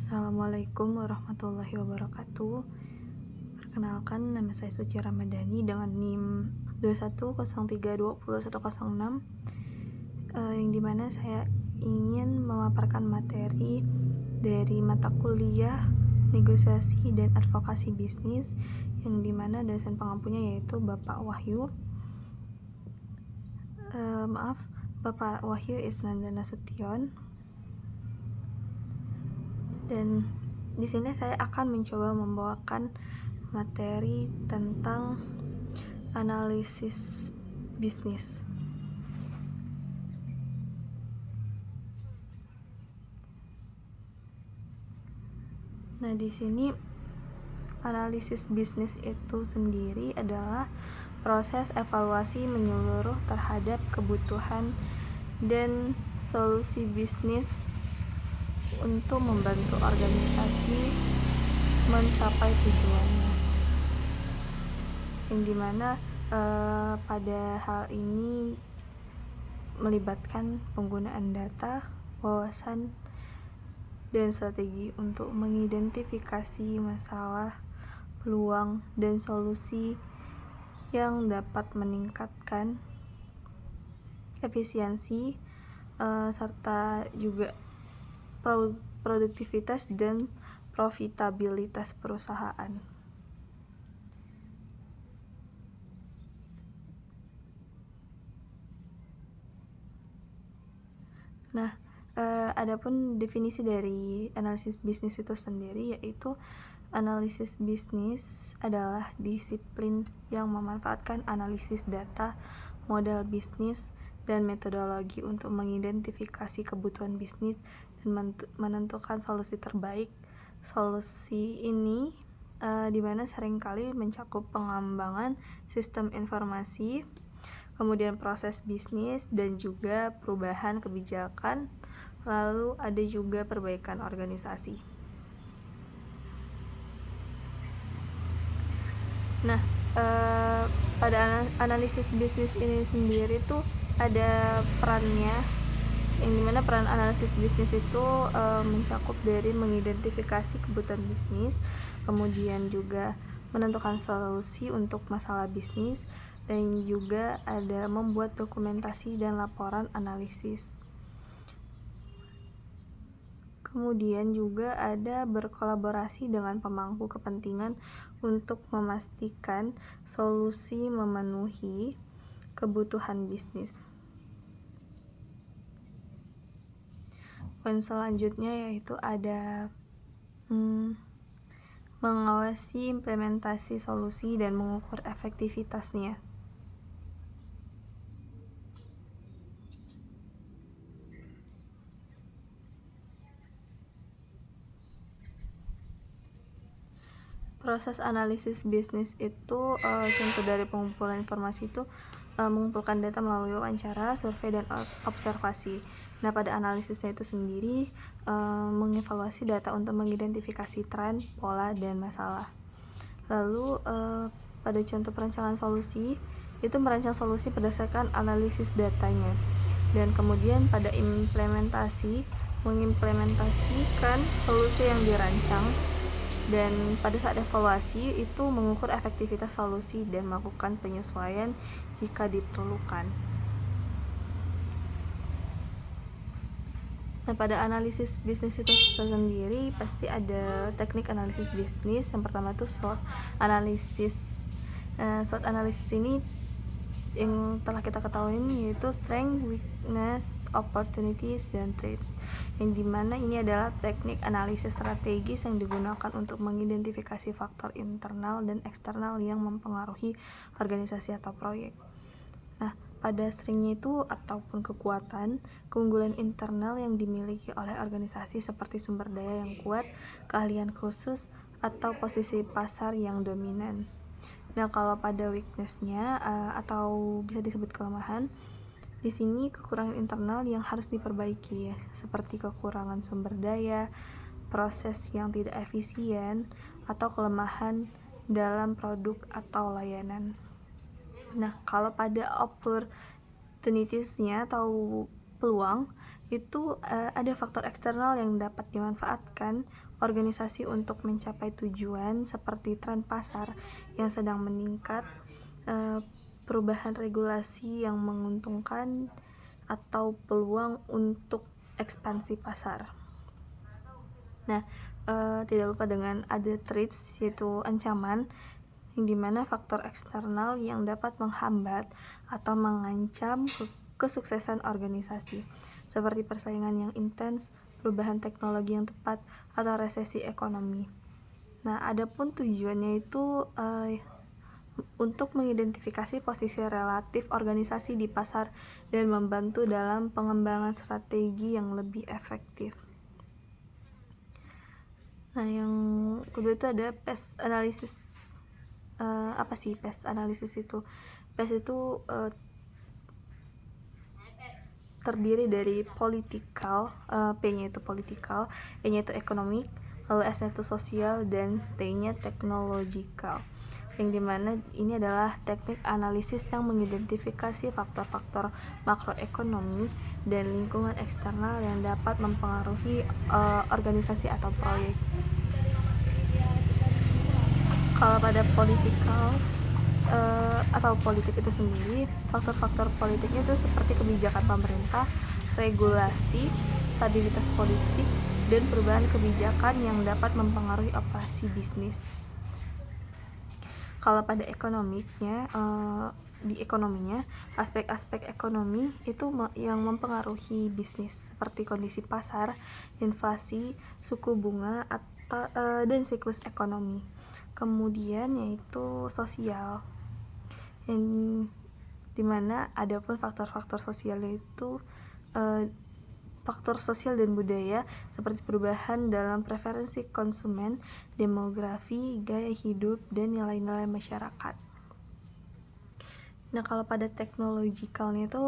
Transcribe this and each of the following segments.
Assalamualaikum warahmatullahi wabarakatuh. Perkenalkan, nama saya Suci Ramadhani dengan NIM 2103201106, yang dimana saya ingin memaparkan materi dari mata kuliah negosiasi dan advokasi bisnis, yang dimana dosen pengampunya yaitu Bapak Wahyu Bapak Wahyu Isnanda Nasution. Dan di sini saya akan mencoba membawakan materi tentang analisis bisnis. Nah, di sini analisis bisnis itu sendiri adalah proses evaluasi menyeluruh terhadap kebutuhan dan solusi bisnis untuk membantu organisasi mencapai tujuannya, yang dimana pada hal ini melibatkan penggunaan data, wawasan, dan strategi untuk mengidentifikasi masalah, peluang, dan solusi yang dapat meningkatkan efisiensi serta juga produktivitas dan profitabilitas perusahaan. Nah, adapun definisi dari analisis bisnis itu sendiri, yaitu analisis bisnis adalah disiplin yang memanfaatkan analisis data, modal bisnis, dan metodologi untuk mengidentifikasi kebutuhan bisnis dan menentukan solusi terbaik. Solusi ini dimana seringkali mencakup pengembangan sistem informasi, kemudian proses bisnis, dan juga perubahan kebijakan, lalu ada juga perbaikan organisasi. Nah, pada analisis bisnis ini sendiri tuh ada perannya, yang dimana peran analisis bisnis itu mencakup dari mengidentifikasi kebutuhan bisnis, kemudian juga menentukan solusi untuk masalah bisnis, dan juga ada membuat dokumentasi dan laporan analisis. Kemudian juga ada berkolaborasi dengan pemangku kepentingan untuk memastikan solusi memenuhi kebutuhan bisnis. Poin selanjutnya yaitu ada mengawasi implementasi solusi dan mengukur efektivitasnya. Proses analisis bisnis itu contoh dari pengumpulan informasi itu mengumpulkan data melalui wawancara, survei, dan observasi. Nah, pada analisisnya itu sendiri mengevaluasi data untuk mengidentifikasi tren, pola, dan masalah. Lalu pada contoh perancangan solusi itu merancang solusi berdasarkan analisis datanya, dan kemudian pada implementasi mengimplementasikan solusi yang dirancang, dan pada saat evaluasi itu mengukur efektivitas solusi dan melakukan penyesuaian jika diperlukan. Nah, pada analisis bisnis itu sendiri pasti ada teknik analisis bisnis. Yang pertama itu SWOT analysis. SWOT analysis ini yang telah kita ketahui yaitu strength, weakness, opportunities, dan threats, yang dimana ini adalah teknik analisis strategis yang digunakan untuk mengidentifikasi faktor internal dan eksternal yang mempengaruhi organisasi atau proyek. Nah, pada strength-nya itu ataupun kekuatan, keunggulan internal yang dimiliki oleh organisasi seperti sumber daya yang kuat, keahlian khusus, atau posisi pasar yang dominan. Nah, kalau pada weakness-nya atau bisa disebut kelemahan, di sini kekurangan internal yang harus diperbaiki, seperti kekurangan sumber daya, proses yang tidak efisien, atau kelemahan dalam produk atau layanan. Nah, kalau pada opportunities-nya atau peluang, itu ada faktor eksternal yang dapat dimanfaatkan organisasi untuk mencapai tujuan seperti tren pasar yang sedang meningkat, perubahan regulasi yang menguntungkan, atau peluang untuk ekspansi pasar. Nah, tidak lupa dengan ada threats, yaitu ancaman, yang dimana faktor eksternal yang dapat menghambat atau mengancam kesuksesan organisasi, seperti persaingan yang intens, perubahan teknologi yang tepat, atau resesi ekonomi. Nah, adapun tujuannya itu untuk mengidentifikasi posisi relatif organisasi di pasar dan membantu dalam pengembangan strategi yang lebih efektif. Nah, yang kedua itu ada PES analysis. Apa sih PES analysis itu? PES itu terdiri dari political, P-nya itu political, E-nya itu economic, lalu S-nya itu sosial, dan T-nya technological. Yang dimana ini adalah teknik analisis yang mengidentifikasi faktor-faktor makroekonomi dan lingkungan eksternal yang dapat mempengaruhi organisasi atau proyek. Kalau pada political atau politik itu sendiri, faktor-faktor politiknya itu seperti kebijakan pemerintah, regulasi, stabilitas politik, dan perubahan kebijakan yang dapat mempengaruhi operasi bisnis. Kalau pada ekonominya, di ekonominya, aspek-aspek ekonomi itu yang mempengaruhi bisnis seperti kondisi pasar, inflasi, suku bunga, atau dan siklus ekonomi. Kemudian yaitu sosial, yang dimana adapun faktor-faktor sosial itu faktor sosial dan budaya seperti perubahan dalam preferensi konsumen, demografi, gaya hidup, dan nilai-nilai masyarakat. Nah, kalau pada teknologikalnya itu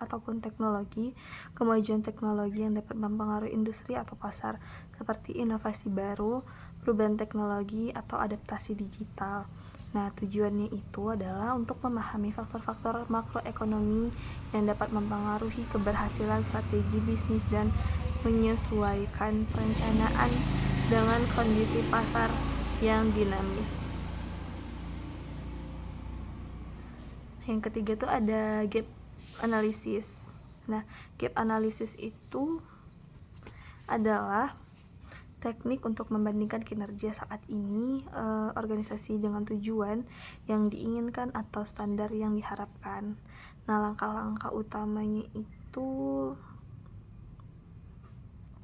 ataupun teknologi, kemajuan teknologi yang dapat mempengaruhi industri atau pasar seperti inovasi baru, perubahan teknologi, atau adaptasi digital. Nah, tujuannya itu adalah untuk memahami faktor-faktor makroekonomi yang dapat mempengaruhi keberhasilan strategi bisnis dan menyesuaikan perencanaan dengan kondisi pasar yang dinamis. Yang ketiga tuh ada gap analysis. Nah, gap analysis itu adalah teknik untuk membandingkan kinerja saat ini organisasi dengan tujuan yang diinginkan atau standar yang diharapkan. Nah, langkah-langkah utamanya itu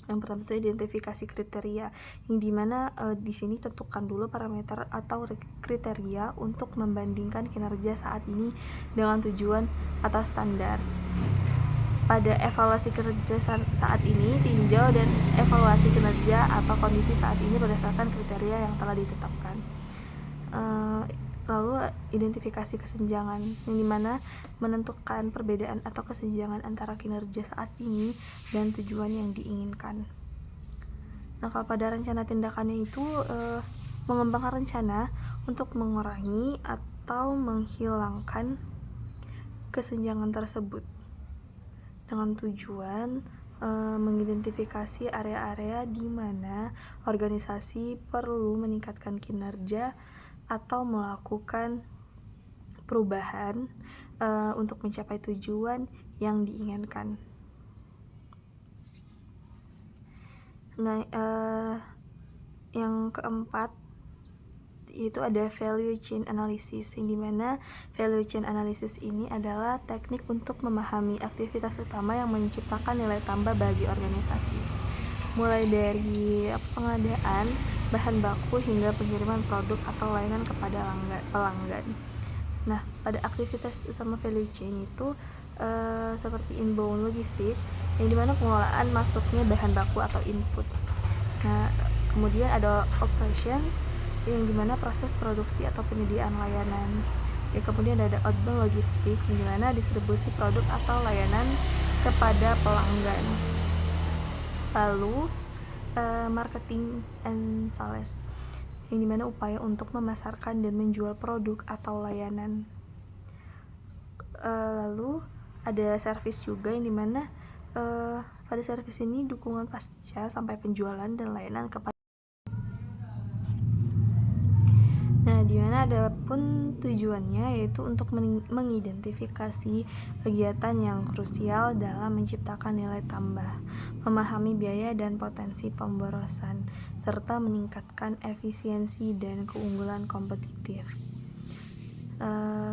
yang pertama itu identifikasi kriteria, yang dimana di sini tentukan dulu parameter atau kriteria untuk membandingkan kinerja saat ini dengan tujuan atau standar. Pada evaluasi kinerja saat ini, tinjau dan evaluasi kinerja atau kondisi saat ini berdasarkan kriteria yang telah ditetapkan. Lalu identifikasi kesenjangan, yang dimana menentukan perbedaan atau kesenjangan antara kinerja saat ini dan tujuan yang diinginkan. Nah, kalau pada rencana tindakannya itu mengembangkan rencana untuk mengurangi atau menghilangkan kesenjangan tersebut dengan tujuan mengidentifikasi area-area di mana organisasi perlu meningkatkan kinerja atau melakukan perubahan untuk mencapai tujuan yang diinginkan. Nah, yang keempat itu ada value chain analysis, yang dimana value chain analysis ini adalah teknik untuk memahami aktivitas utama yang menciptakan nilai tambah bagi organisasi, mulai dari pengadaan bahan baku hingga pengiriman produk atau layanan kepada pelanggan. Nah, pada aktivitas utama value chain itu seperti inbound logistik, yang dimana pengelolaan masuknya bahan baku atau input. Nah, kemudian ada operations, yang dimana proses produksi atau penyediaan layanan. Ya, kemudian ada outbound logistik, yang dimana distribusi produk atau layanan kepada pelanggan. Lalu marketing and sales, yang dimana upaya untuk memasarkan dan menjual produk atau layanan. Lalu ada service juga, yang dimana pada servis ini dukungan pasca sampai penjualan dan layanan kepada. Nah, di mana ada pun tujuannya yaitu untuk mengidentifikasi kegiatan yang krusial dalam menciptakan nilai tambah, memahami biaya dan potensi pemborosan, serta meningkatkan efisiensi dan keunggulan kompetitif.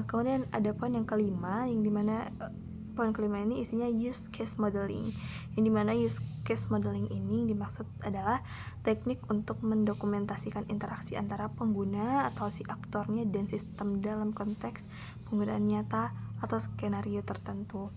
Kemudian ada poin yang kelima, yang dimana poin kelima ini isinya use case modeling, yang dimana use case modeling ini dimaksud adalah teknik untuk mendokumentasikan interaksi antara pengguna atau si aktornya dan sistem dalam konteks penggunaan nyata atau skenario tertentu.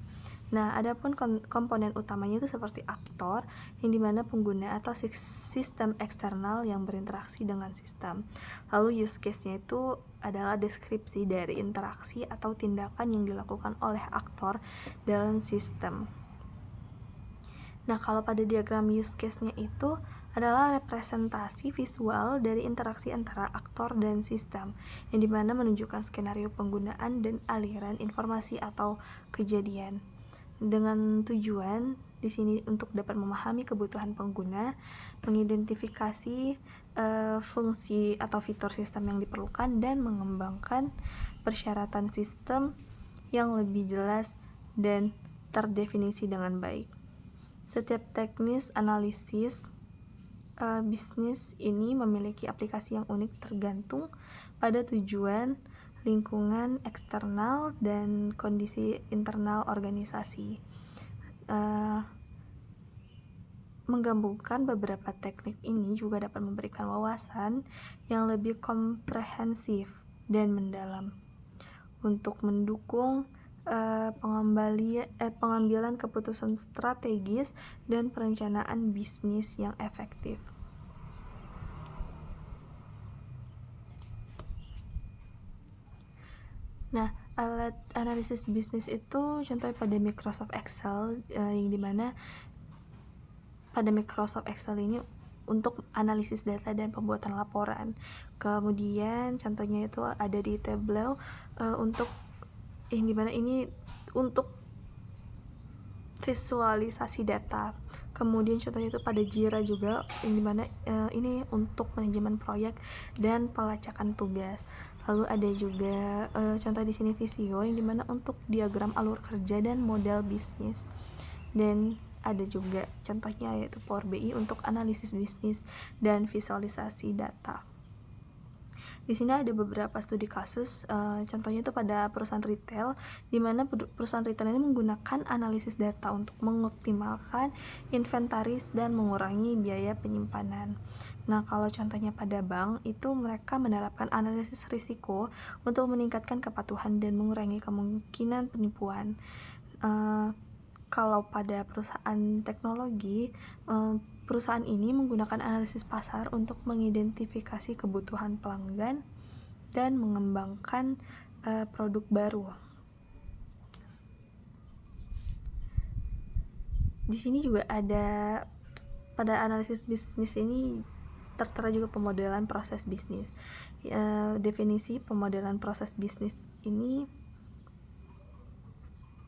Nah, adapun komponen utamanya itu seperti aktor, yang dimana pengguna atau sistem eksternal yang berinteraksi dengan sistem. Lalu use case-nya itu adalah deskripsi dari interaksi atau tindakan yang dilakukan oleh aktor dalam sistem. Nah, kalau pada diagram use case-nya itu adalah representasi visual dari interaksi antara aktor dan sistem, yang dimana menunjukkan skenario penggunaan dan aliran informasi atau kejadian. Dengan tujuan di sini untuk dapat memahami kebutuhan pengguna, mengidentifikasi fungsi atau fitur sistem yang diperlukan, dan mengembangkan persyaratan sistem yang lebih jelas dan terdefinisi dengan baik. Setiap teknis analisis bisnis ini memiliki aplikasi yang unik tergantung pada tujuan, lingkungan eksternal, dan kondisi internal organisasi. Menggabungkan beberapa teknik ini juga dapat memberikan wawasan yang lebih komprehensif dan mendalam untuk mendukung pengambilan keputusan strategis dan perencanaan bisnis yang efektif. Nah, alat analisis bisnis itu contohnya pada Microsoft Excel, yang dimana pada Microsoft Excel ini untuk analisis data dan pembuatan laporan. Kemudian contohnya itu ada di Tableau, untuk yang dimana ini untuk visualisasi data. Kemudian contohnya itu pada Jira juga, yang dimana ini untuk manajemen proyek dan pelacakan tugas. Lalu ada juga contoh di sini Visio, yang dimana untuk diagram alur kerja dan model bisnis. Dan ada juga contohnya yaitu Power BI untuk analisis bisnis dan visualisasi data. Di sini ada beberapa studi kasus, contohnya itu pada perusahaan retail, di mana perusahaan retail ini menggunakan analisis data untuk mengoptimalkan inventaris dan mengurangi biaya penyimpanan. Nah, kalau contohnya pada bank, itu mereka menerapkan analisis risiko untuk meningkatkan kepatuhan dan mengurangi kemungkinan penipuan. Kalau pada perusahaan teknologi, perusahaan ini menggunakan analisis pasar untuk mengidentifikasi kebutuhan pelanggan dan mengembangkan produk baru. Di sini juga ada pada analisis bisnis ini tertera juga pemodelan proses bisnis. Definisi pemodelan proses bisnis ini,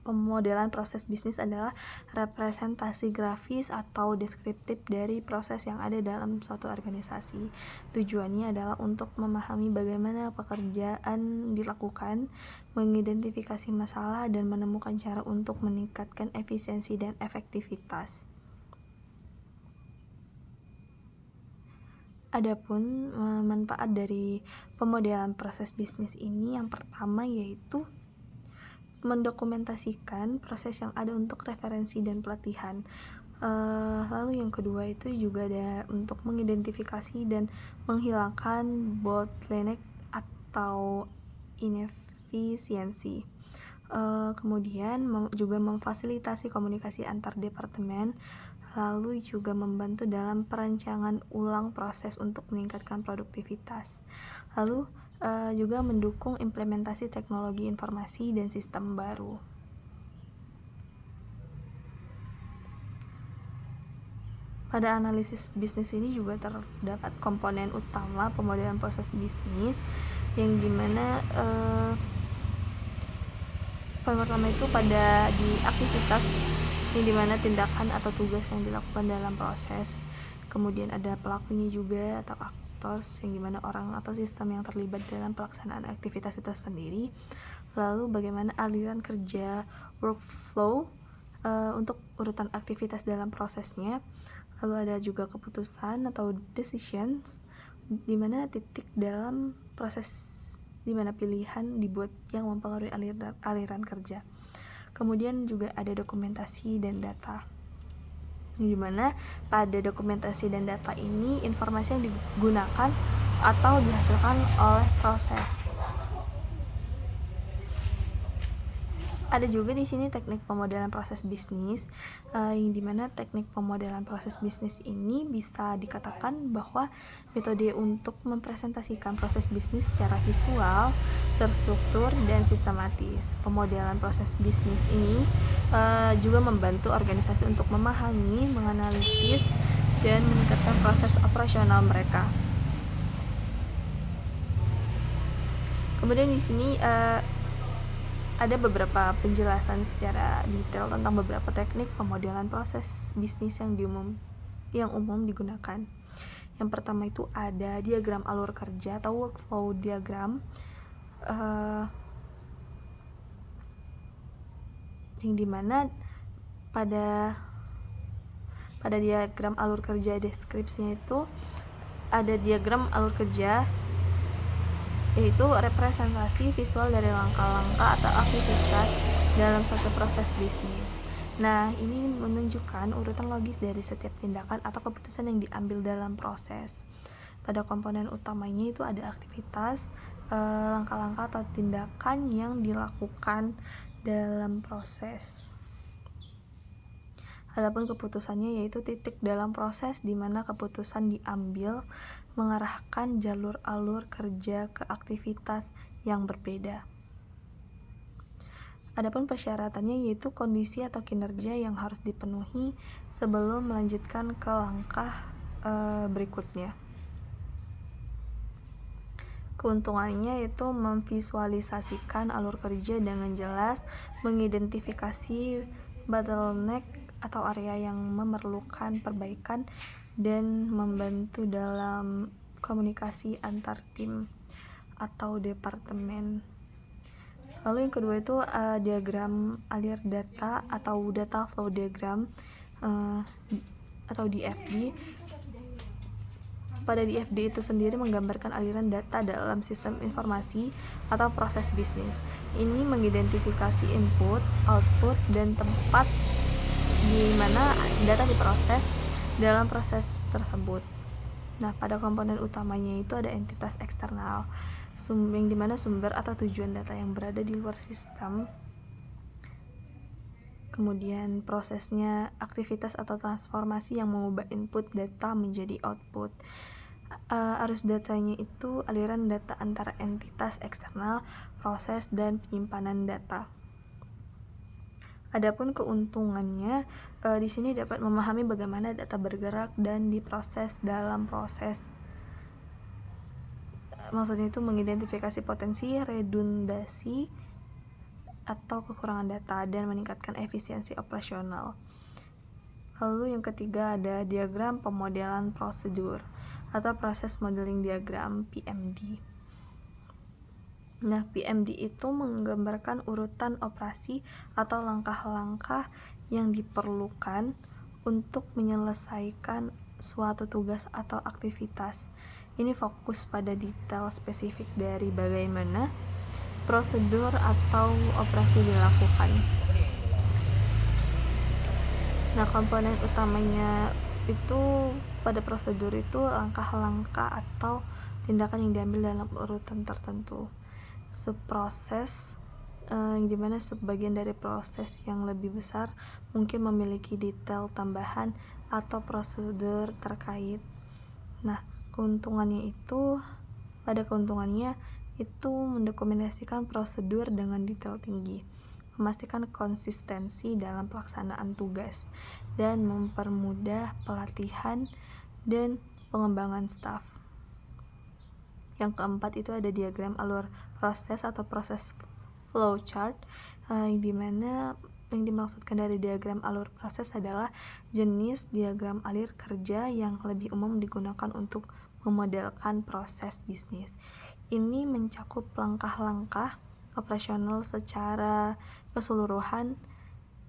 pemodelan proses bisnis adalah representasi grafis atau deskriptif dari proses yang ada dalam suatu organisasi. Tujuannya adalah untuk memahami bagaimana pekerjaan dilakukan, mengidentifikasi masalah, dan menemukan cara untuk meningkatkan efisiensi dan efektivitas. Adapun manfaat dari pemodelan proses bisnis ini, yang pertama yaitu mendokumentasikan proses yang ada untuk referensi dan pelatihan. Lalu yang kedua itu juga ada untuk mengidentifikasi dan menghilangkan bottleneck atau inefisiensi. Kemudian juga memfasilitasi komunikasi antar departemen, lalu juga membantu dalam perancangan ulang proses untuk meningkatkan produktivitas. Lalu juga mendukung implementasi teknologi informasi dan sistem baru. Pada analisis bisnis ini juga terdapat komponen utama pemodelan proses bisnis, yang dimana poin pertama itu pada di aktivitas yang dimana tindakan atau tugas yang dilakukan dalam proses. Kemudian ada pelakunya juga atau actors, yang dimana orang atau sistem yang terlibat dalam pelaksanaan aktivitas itu sendiri. Lalu bagaimana aliran kerja workflow untuk urutan aktivitas dalam prosesnya. Lalu ada juga keputusan atau decisions, di mana titik dalam proses di mana pilihan dibuat yang mempengaruhi aliran kerja. Kemudian juga ada dokumentasi dan data, di mana pada dokumentasi dan data ini informasi yang digunakan atau dihasilkan oleh proses. Ada juga di sini teknik pemodelan proses bisnis, yang dimana teknik pemodelan proses bisnis ini bisa dikatakan bahwa metode untuk mempresentasikan proses bisnis secara visual, terstruktur, dan sistematis. Pemodelan proses bisnis ini juga membantu organisasi untuk memahami, menganalisis, dan meningkatkan proses operasional mereka. Kemudian di sini ada beberapa penjelasan secara detail tentang beberapa teknik pemodelan proses bisnis yang umum digunakan. Yang pertama itu ada diagram alur kerja atau workflow diagram, yang dimana pada diagram alur kerja deskripsinya itu ada diagram alur kerja, yaitu representasi visual dari langkah-langkah atau aktivitas dalam suatu proses bisnis. Nah, ini menunjukkan urutan logis dari setiap tindakan atau keputusan yang diambil dalam proses. Pada komponen utamanya itu ada aktivitas, langkah-langkah atau tindakan yang dilakukan dalam proses. Adapun keputusannya yaitu titik dalam proses di mana keputusan diambil mengarahkan jalur alur kerja ke aktivitas yang berbeda. Adapun persyaratannya yaitu kondisi atau kinerja yang harus dipenuhi sebelum melanjutkan ke langkah berikutnya. Keuntungannya yaitu memvisualisasikan alur kerja dengan jelas, mengidentifikasi bottleneck atau area yang memerlukan perbaikan, dan membantu dalam komunikasi antar tim atau departemen. Lalu yang kedua itu diagram alir data atau data flow diagram atau DFD. Pada DFD itu sendiri menggambarkan aliran data dalam sistem informasi atau proses bisnis. Ini mengidentifikasi input, output, dan tempat di mana data diproses dalam proses tersebut. Nah, pada komponen utamanya itu ada entitas eksternal, yang dimana sumber atau tujuan data yang berada di luar sistem. Kemudian prosesnya aktivitas atau transformasi yang mengubah input data menjadi output. Arus datanya itu aliran data antara entitas eksternal, proses, dan penyimpanan data. Adapun keuntungannya, di sini dapat memahami bagaimana data bergerak dan diproses dalam proses. Maksudnya itu mengidentifikasi potensi redundasi atau kekurangan data dan meningkatkan efisiensi operasional. Lalu yang ketiga ada diagram pemodelan prosedur atau proses modeling diagram PMD. Nah, PMD itu menggambarkan urutan operasi atau langkah-langkah yang diperlukan untuk menyelesaikan suatu tugas atau aktivitas. Ini fokus pada detail spesifik dari bagaimana prosedur atau operasi dilakukan. Nah, komponen utamanya itu pada prosedur itu langkah-langkah atau tindakan yang diambil dalam urutan tertentu. Subproses, yang dimana subbagian dari proses yang lebih besar mungkin memiliki detail tambahan atau prosedur terkait. Nah, keuntungannya itu mendokumentasikan prosedur dengan detail tinggi, memastikan konsistensi dalam pelaksanaan tugas, dan mempermudah pelatihan dan pengembangan staf. Yang keempat itu ada diagram alur proses atau proses flowchart, yang dimana yang dimaksudkan dari diagram alur proses adalah jenis diagram alur kerja yang lebih umum digunakan untuk memodelkan proses bisnis. Ini mencakup langkah-langkah operasional secara keseluruhan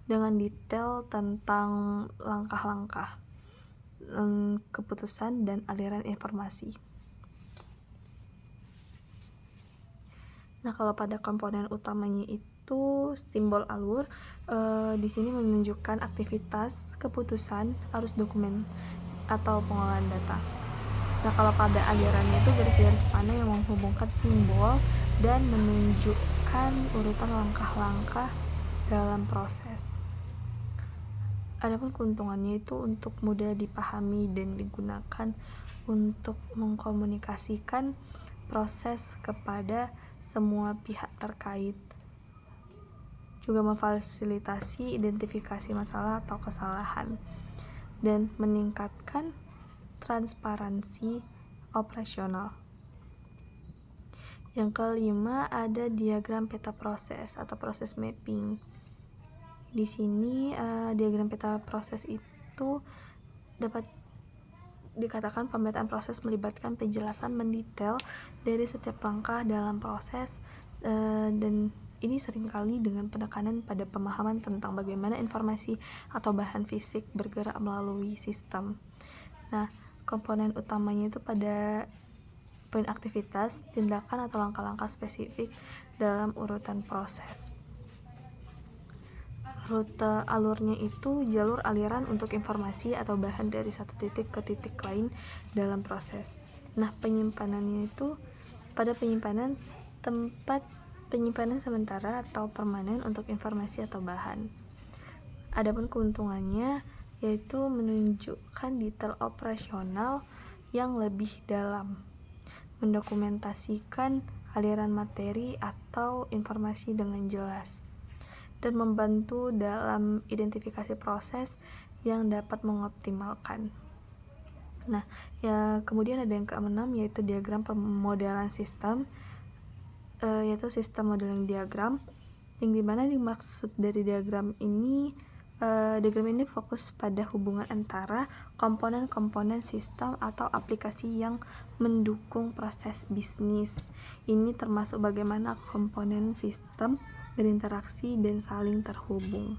dengan detail tentang langkah-langkah, keputusan, dan aliran informasi. Nah, kalau pada komponen utamanya itu simbol alur, di sini menunjukkan aktivitas, keputusan, arus dokumen atau pengolahan data. Nah, kalau pada alirannya itu garis-garis panah yang menghubungkan simbol dan menunjukkan urutan langkah-langkah dalam proses. Adapun keuntungannya itu untuk mudah dipahami dan digunakan untuk mengkomunikasikan proses kepada semua pihak terkait, juga memfasilitasi identifikasi masalah atau kesalahan, dan meningkatkan transparansi operasional. Yang kelima, ada diagram peta proses atau proses mapping. Di sini diagram peta proses itu dapat dikatakan pemetaan proses melibatkan penjelasan mendetail dari setiap langkah dalam proses, dan ini seringkali dengan penekanan pada pemahaman tentang bagaimana informasi atau bahan fisik bergerak melalui sistem. Nah, komponen utamanya itu pada poin aktivitas, tindakan atau langkah-langkah spesifik dalam urutan proses. Rute alurnya itu jalur aliran untuk informasi atau bahan dari satu titik ke titik lain dalam proses. Nah, penyimpanannya itu pada penyimpanan tempat penyimpanan sementara atau permanen untuk informasi atau bahan. Adapun keuntungannya yaitu menunjukkan detail operasional yang lebih dalam, mendokumentasikan aliran materi atau informasi dengan jelas, dan membantu dalam identifikasi proses yang dapat mengoptimalkan. Nah, ya kemudian ada yang keenam yaitu diagram pemodelan sistem, yaitu sistem modeling diagram, yang dimana dimaksud dari diagram ini fokus pada hubungan antara komponen-komponen sistem atau aplikasi yang mendukung proses bisnis. Ini termasuk bagaimana komponen sistem berinteraksi dan saling terhubung.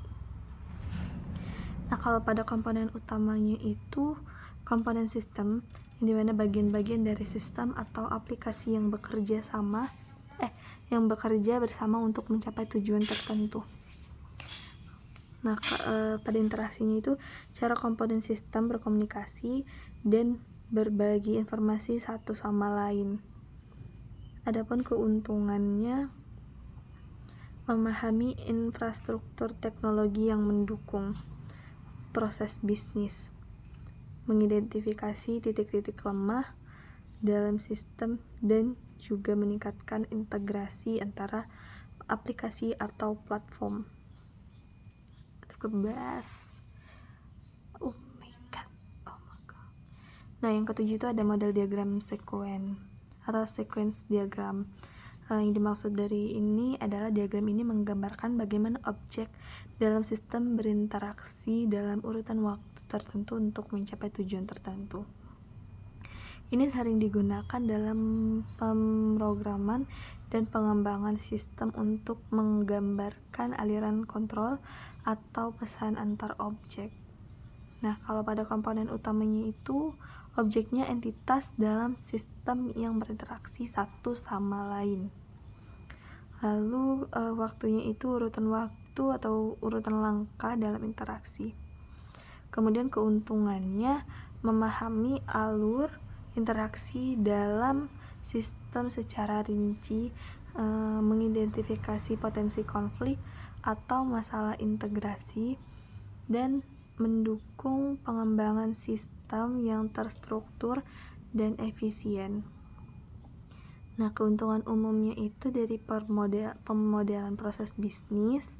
Nah, kalau pada komponen utamanya itu komponen sistem, yang dimana bagian-bagian dari sistem atau aplikasi yang bekerja bersama untuk mencapai tujuan tertentu. Nah, pada interaksinya itu cara komponen sistem berkomunikasi dan berbagi informasi satu sama lain. Adapun keuntungannya, memahami infrastruktur teknologi yang mendukung proses bisnis, mengidentifikasi titik-titik lemah dalam sistem, dan juga meningkatkan integrasi antara aplikasi atau platform. Oh my god. Nah, yang ketujuh itu ada model diagram sequence atau sequence diagram. Yang dimaksud dari ini adalah diagram ini menggambarkan bagaimana objek dalam sistem berinteraksi dalam urutan waktu tertentu untuk mencapai tujuan tertentu. Ini sering digunakan dalam pemrograman dan pengembangan sistem untuk menggambarkan aliran kontrol atau pesan antar objek. Nah, kalau pada komponen utamanya itu objeknya entitas dalam sistem yang berinteraksi satu sama lain. Lalu waktunya itu urutan waktu atau urutan langkah dalam interaksi. Kemudian keuntungannya, memahami alur interaksi dalam sistem secara rinci, mengidentifikasi potensi konflik atau masalah integrasi, dan mendukung pengembangan sistem yang terstruktur dan efisien. Nah, keuntungan umumnya itu dari pemodelan proses bisnis,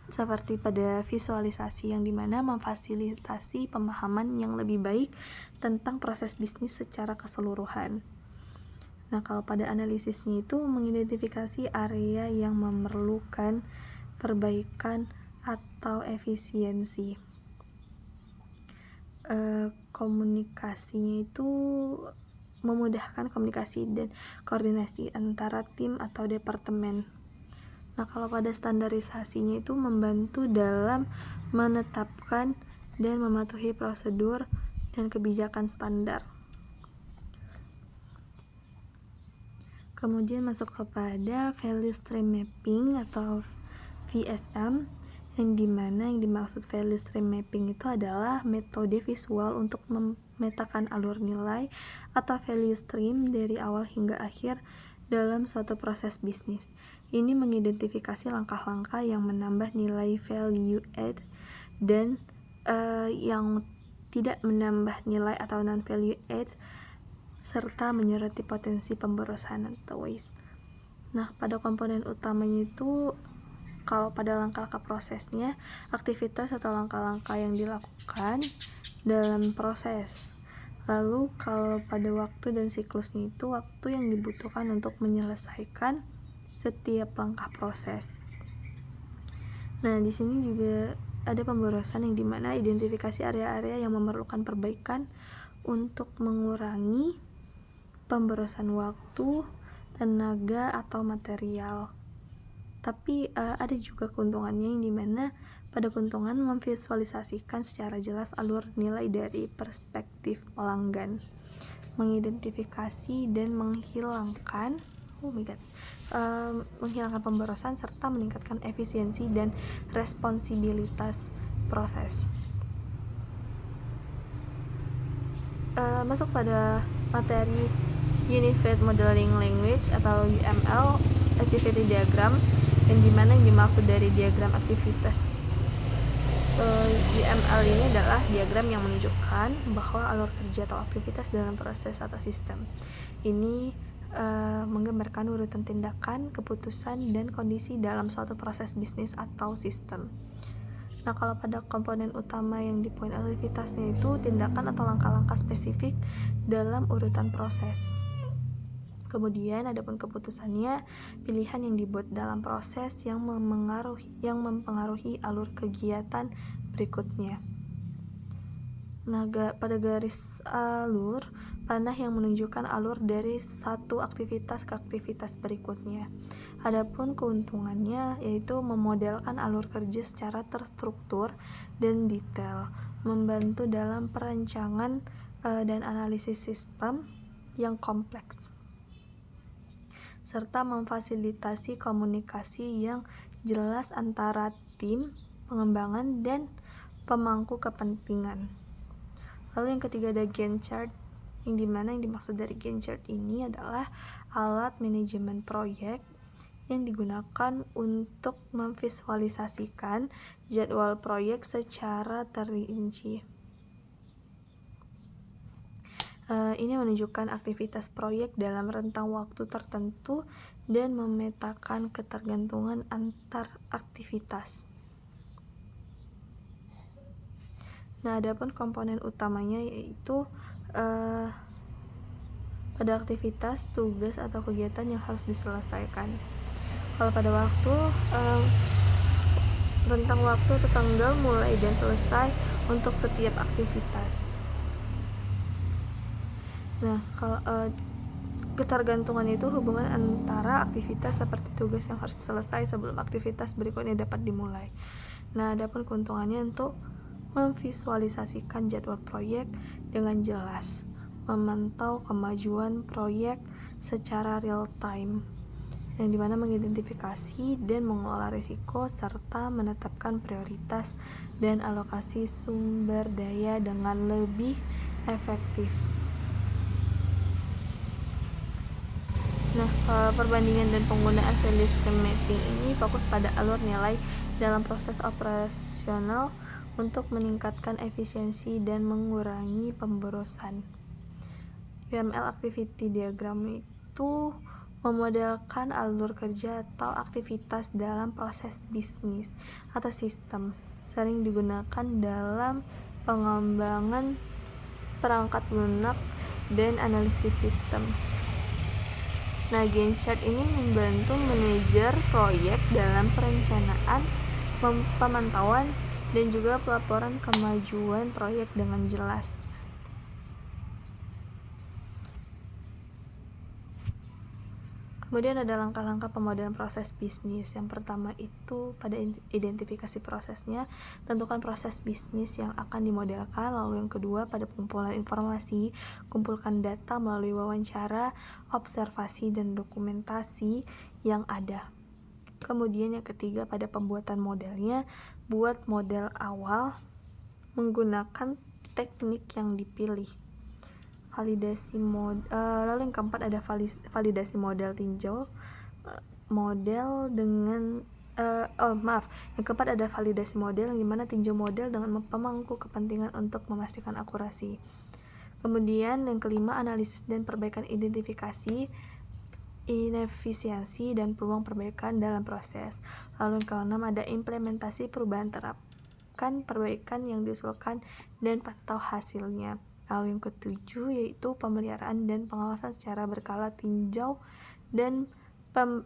seperti pada visualisasi yang dimana memfasilitasi pemahaman yang lebih baik tentang proses bisnis secara keseluruhan. Nah, kalau pada analisisnya itu mengidentifikasi area yang memerlukan perbaikan atau efisiensi. Komunikasinya itu memudahkan komunikasi dan koordinasi antara tim atau departemen. Nah, kalau pada standarisasinya itu membantu dalam menetapkan dan mematuhi prosedur dan kebijakan standar. Kemudian masuk kepada value stream mapping atau VSM, yang dimana yang dimaksud value stream mapping itu adalah metode visual untuk memetakan alur nilai atau value stream dari awal hingga akhir dalam suatu proses bisnis. Ini mengidentifikasi langkah-langkah yang menambah nilai value add dan yang tidak menambah nilai atau non value add, serta menyoroti potensi pemborosan atau waste. Nah, pada komponen utamanya itu, kalau pada langkah-langkah prosesnya, aktivitas atau langkah-langkah yang dilakukan dalam proses. Lalu kalau pada waktu dan siklusnya itu, waktu yang dibutuhkan untuk menyelesaikan setiap langkah proses. Nah, di sini juga ada pemborosan yang dimana identifikasi area-area yang memerlukan perbaikan untuk mengurangi pemborosan waktu, tenaga, atau material. Tapi ada juga keuntungannya yang dimana pada keuntungan memvisualisasikan secara jelas alur nilai dari perspektif pelanggan, mengidentifikasi dan menghilangkan pemborosan serta meningkatkan efisiensi dan responsibilitas proses. Masuk pada materi Unified Modeling Language atau UML, Activity Diagram, yang dimana yang dimaksud dari diagram aktivitas UML ini adalah diagram yang menunjukkan bahwa alur kerja atau aktivitas dalam proses atau sistem ini menggambarkan urutan tindakan, keputusan, dan kondisi dalam suatu proses bisnis atau sistem. Nah, kalau pada komponen utama yang di poin aktivitasnya itu tindakan atau langkah-langkah spesifik dalam urutan proses. Kemudian adapun keputusannya, pilihan yang dibuat dalam proses yang mempengaruhi alur kegiatan berikutnya. Nah, pada garis alur, panah yang menunjukkan alur dari satu aktivitas ke aktivitas berikutnya. Adapun keuntungannya yaitu memodelkan alur kerja secara terstruktur dan detail, membantu dalam perancangan dan analisis sistem yang kompleks, serta memfasilitasi komunikasi yang jelas antara tim pengembangan dan pemangku kepentingan. Lalu yang ketiga ada Gantt chart, yang dimana yang dimaksud dari Gantt chart ini adalah alat manajemen proyek yang digunakan untuk memvisualisasikan jadwal proyek secara terinci. Ini menunjukkan aktivitas proyek dalam rentang waktu tertentu dan memetakan ketergantungan antar aktivitas. Nah, adapun komponen utamanya yaitu pada aktivitas, tugas, atau kegiatan yang harus diselesaikan. Kalau pada waktu, rentang waktu atau tanggal mulai dan selesai untuk setiap aktivitas. Nah, kalau ketergantungan itu hubungan antara aktivitas seperti tugas yang harus selesai sebelum aktivitas berikutnya dapat dimulai. Nah, adapun keuntungannya untuk memvisualisasikan jadwal proyek dengan jelas, memantau kemajuan proyek secara real time, yang dimana mengidentifikasi dan mengelola risiko serta menetapkan prioritas dan alokasi sumber daya dengan lebih efektif. Nah, perbandingan dan penggunaan value stream mapping ini fokus pada alur nilai dalam proses operasional untuk meningkatkan efisiensi dan mengurangi pemborosan. UML Activity Diagram itu memodelkan alur kerja atau aktivitas dalam proses bisnis atau sistem, sering digunakan dalam pengembangan perangkat lunak dan analisis sistem. Nah, Gantt chart ini membantu manajer proyek dalam perencanaan, pemantauan, dan juga pelaporan kemajuan proyek dengan jelas. Kemudian ada langkah-langkah pemodelan proses bisnis. Yang pertama itu pada identifikasi prosesnya, tentukan proses bisnis yang akan dimodelkan. Lalu yang kedua pada pengumpulan informasi, kumpulkan data melalui wawancara, observasi, dan dokumentasi yang ada. Kemudian yang ketiga pada pembuatan modelnya, buat model awal menggunakan teknik yang dipilih. Validasi lalu yang keempat ada validasi model tinjau model dengan yang keempat ada validasi model yang dimana tinjau model dengan pemangku kepentingan untuk memastikan akurasi. Kemudian yang kelima analisis dan perbaikan identifikasi inefisiensi dan peluang perbaikan dalam proses. Lalu yang keenam ada implementasi perubahan terapkan perbaikan yang diusulkan dan pantau hasilnya. Lalu yang ketujuh yaitu pemeliharaan dan pengawasan secara berkala, tinjau dan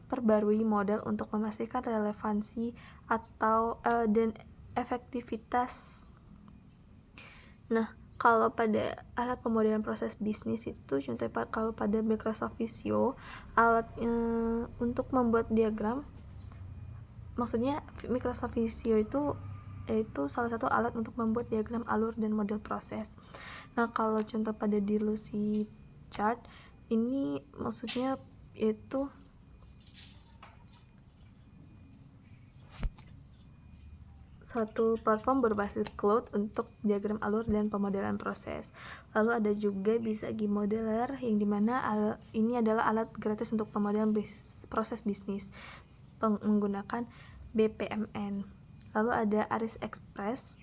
perbarui model untuk memastikan relevansi atau dan efektivitas. Nah, kalau pada alat pemodelan proses bisnis itu contohnya kalau pada Microsoft Visio, alat untuk membuat diagram, maksudnya Microsoft Visio itu salah satu alat untuk membuat diagram alur dan model proses. Nah, kalau contoh pada di Lucy Chart ini maksudnya yaitu suatu platform berbasis cloud untuk diagram alur dan pemodelan proses. Lalu ada juga bisa Gmodeler yang dimana ini adalah alat gratis untuk pemodelan proses bisnis menggunakan BPMN. Lalu ada Aris Express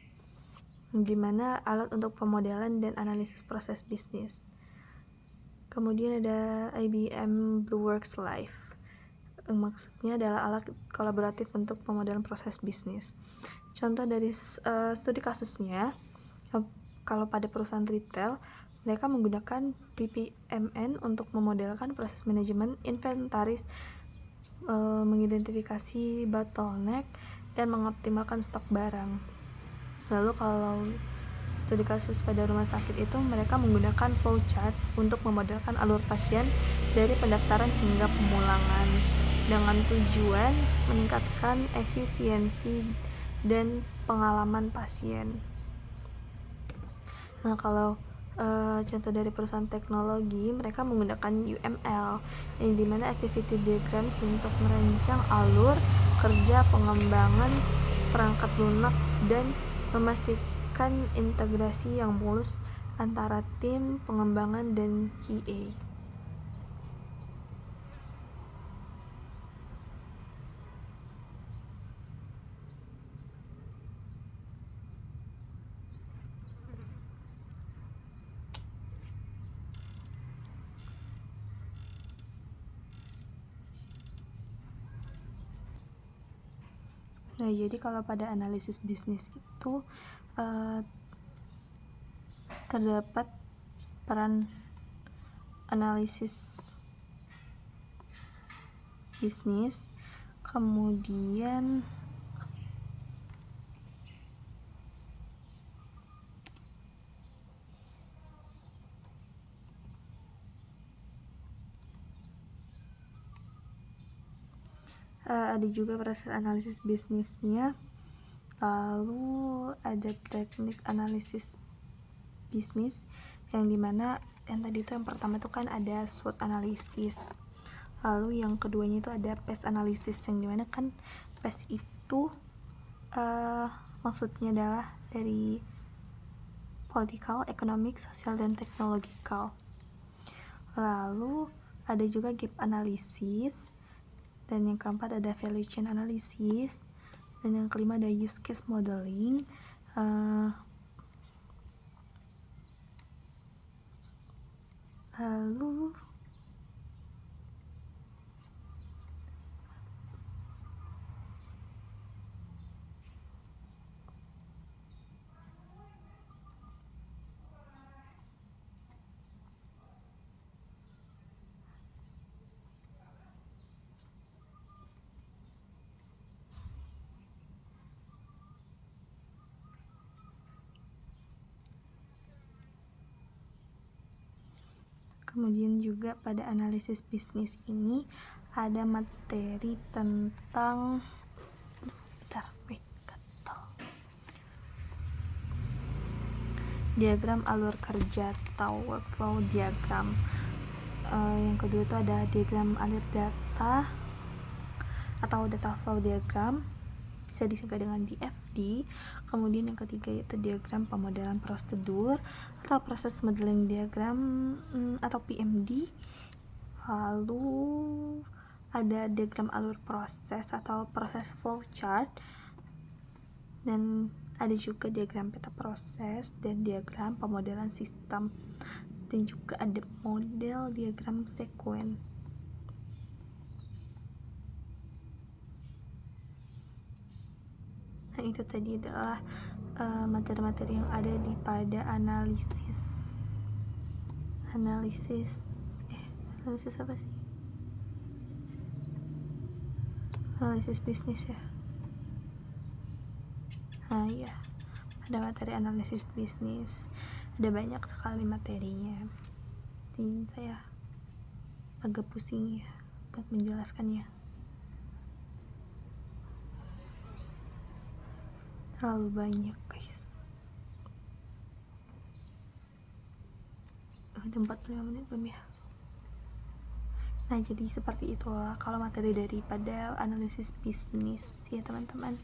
dimana alat untuk pemodelan dan analisis proses bisnis. Kemudian ada IBM Blueworks Live, maksudnya adalah alat kolaboratif untuk pemodelan proses bisnis. Contoh dari studi kasusnya, kalau pada perusahaan retail mereka menggunakan BPMN untuk memodelkan proses manajemen inventaris, mengidentifikasi bottleneck dan mengoptimalkan stok barang. Lalu kalau studi kasus pada rumah sakit itu mereka menggunakan flowchart untuk memodelkan alur pasien dari pendaftaran hingga pemulangan dengan tujuan meningkatkan efisiensi dan pengalaman pasien. Nah, kalau contoh dari perusahaan teknologi, mereka menggunakan UML yang dimana activity diagrams untuk merancang alur kerja pengembangan perangkat lunak dan memastikan integrasi yang mulus antara tim pengembangan dan QA. Nah, jadi kalau pada analisis bisnis itu terdapat peran analisis bisnis, kemudian ada juga proses analisis bisnisnya. Lalu ada teknik analisis bisnis yang dimana yang tadi itu yang pertama itu kan ada SWOT analisis, lalu yang keduanya itu ada PES analisis yang dimana kan PES itu maksudnya adalah dari political, economic, sosial, dan teknologikal. Lalu ada juga gap analysis, dan yang keempat ada value chain analysis, dan yang kelima ada use case modeling. Lalu Kemudian juga pada analisis bisnis ini ada materi tentang diagram alur kerja atau workflow diagram. Yang kedua itu ada diagram alur data atau data flow diagram, bisa disingkat dengan DFD. Kemudian yang ketiga yaitu diagram pemodelan prosedur atau proses modeling diagram atau PMD. Lalu ada diagram alur proses atau proses flow chart, dan ada juga diagram peta proses dan diagram pemodelan sistem, dan juga ada model diagram sekuen. Nah, itu tadi adalah materi-materi yang ada di pada analisis apa sih? Analisis bisnis ya. Nah ya, ada materi analisis bisnis, ada banyak sekali materinya. Jadi saya agak pusing ya buat menjelaskannya. Terlalu banyak guys. Udah 45 menit belum ya? Nah, jadi seperti itulah kalau materi daripada analisis bisnis ya teman-teman.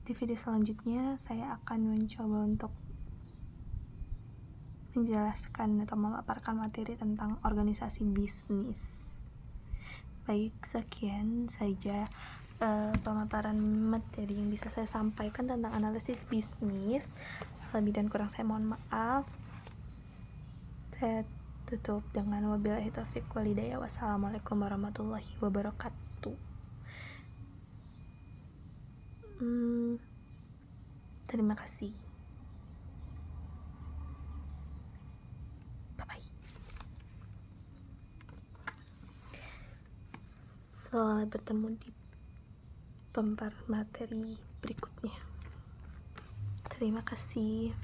Di video selanjutnya saya akan mencoba untuk menjelaskan atau memaparkan materi tentang organisasi bisnis. Baik, sekian saja pemaparan materi yang bisa saya sampaikan tentang analisis bisnis. Lebih dan kurang saya mohon maaf. Saya tutup dengan wabillahi taufiq walhidayah. Wassalamualaikum warahmatullahi wabarakatuh. Terima kasih. Bye-bye. Selamat bertemu di pemaparan materi berikutnya. Terima kasih.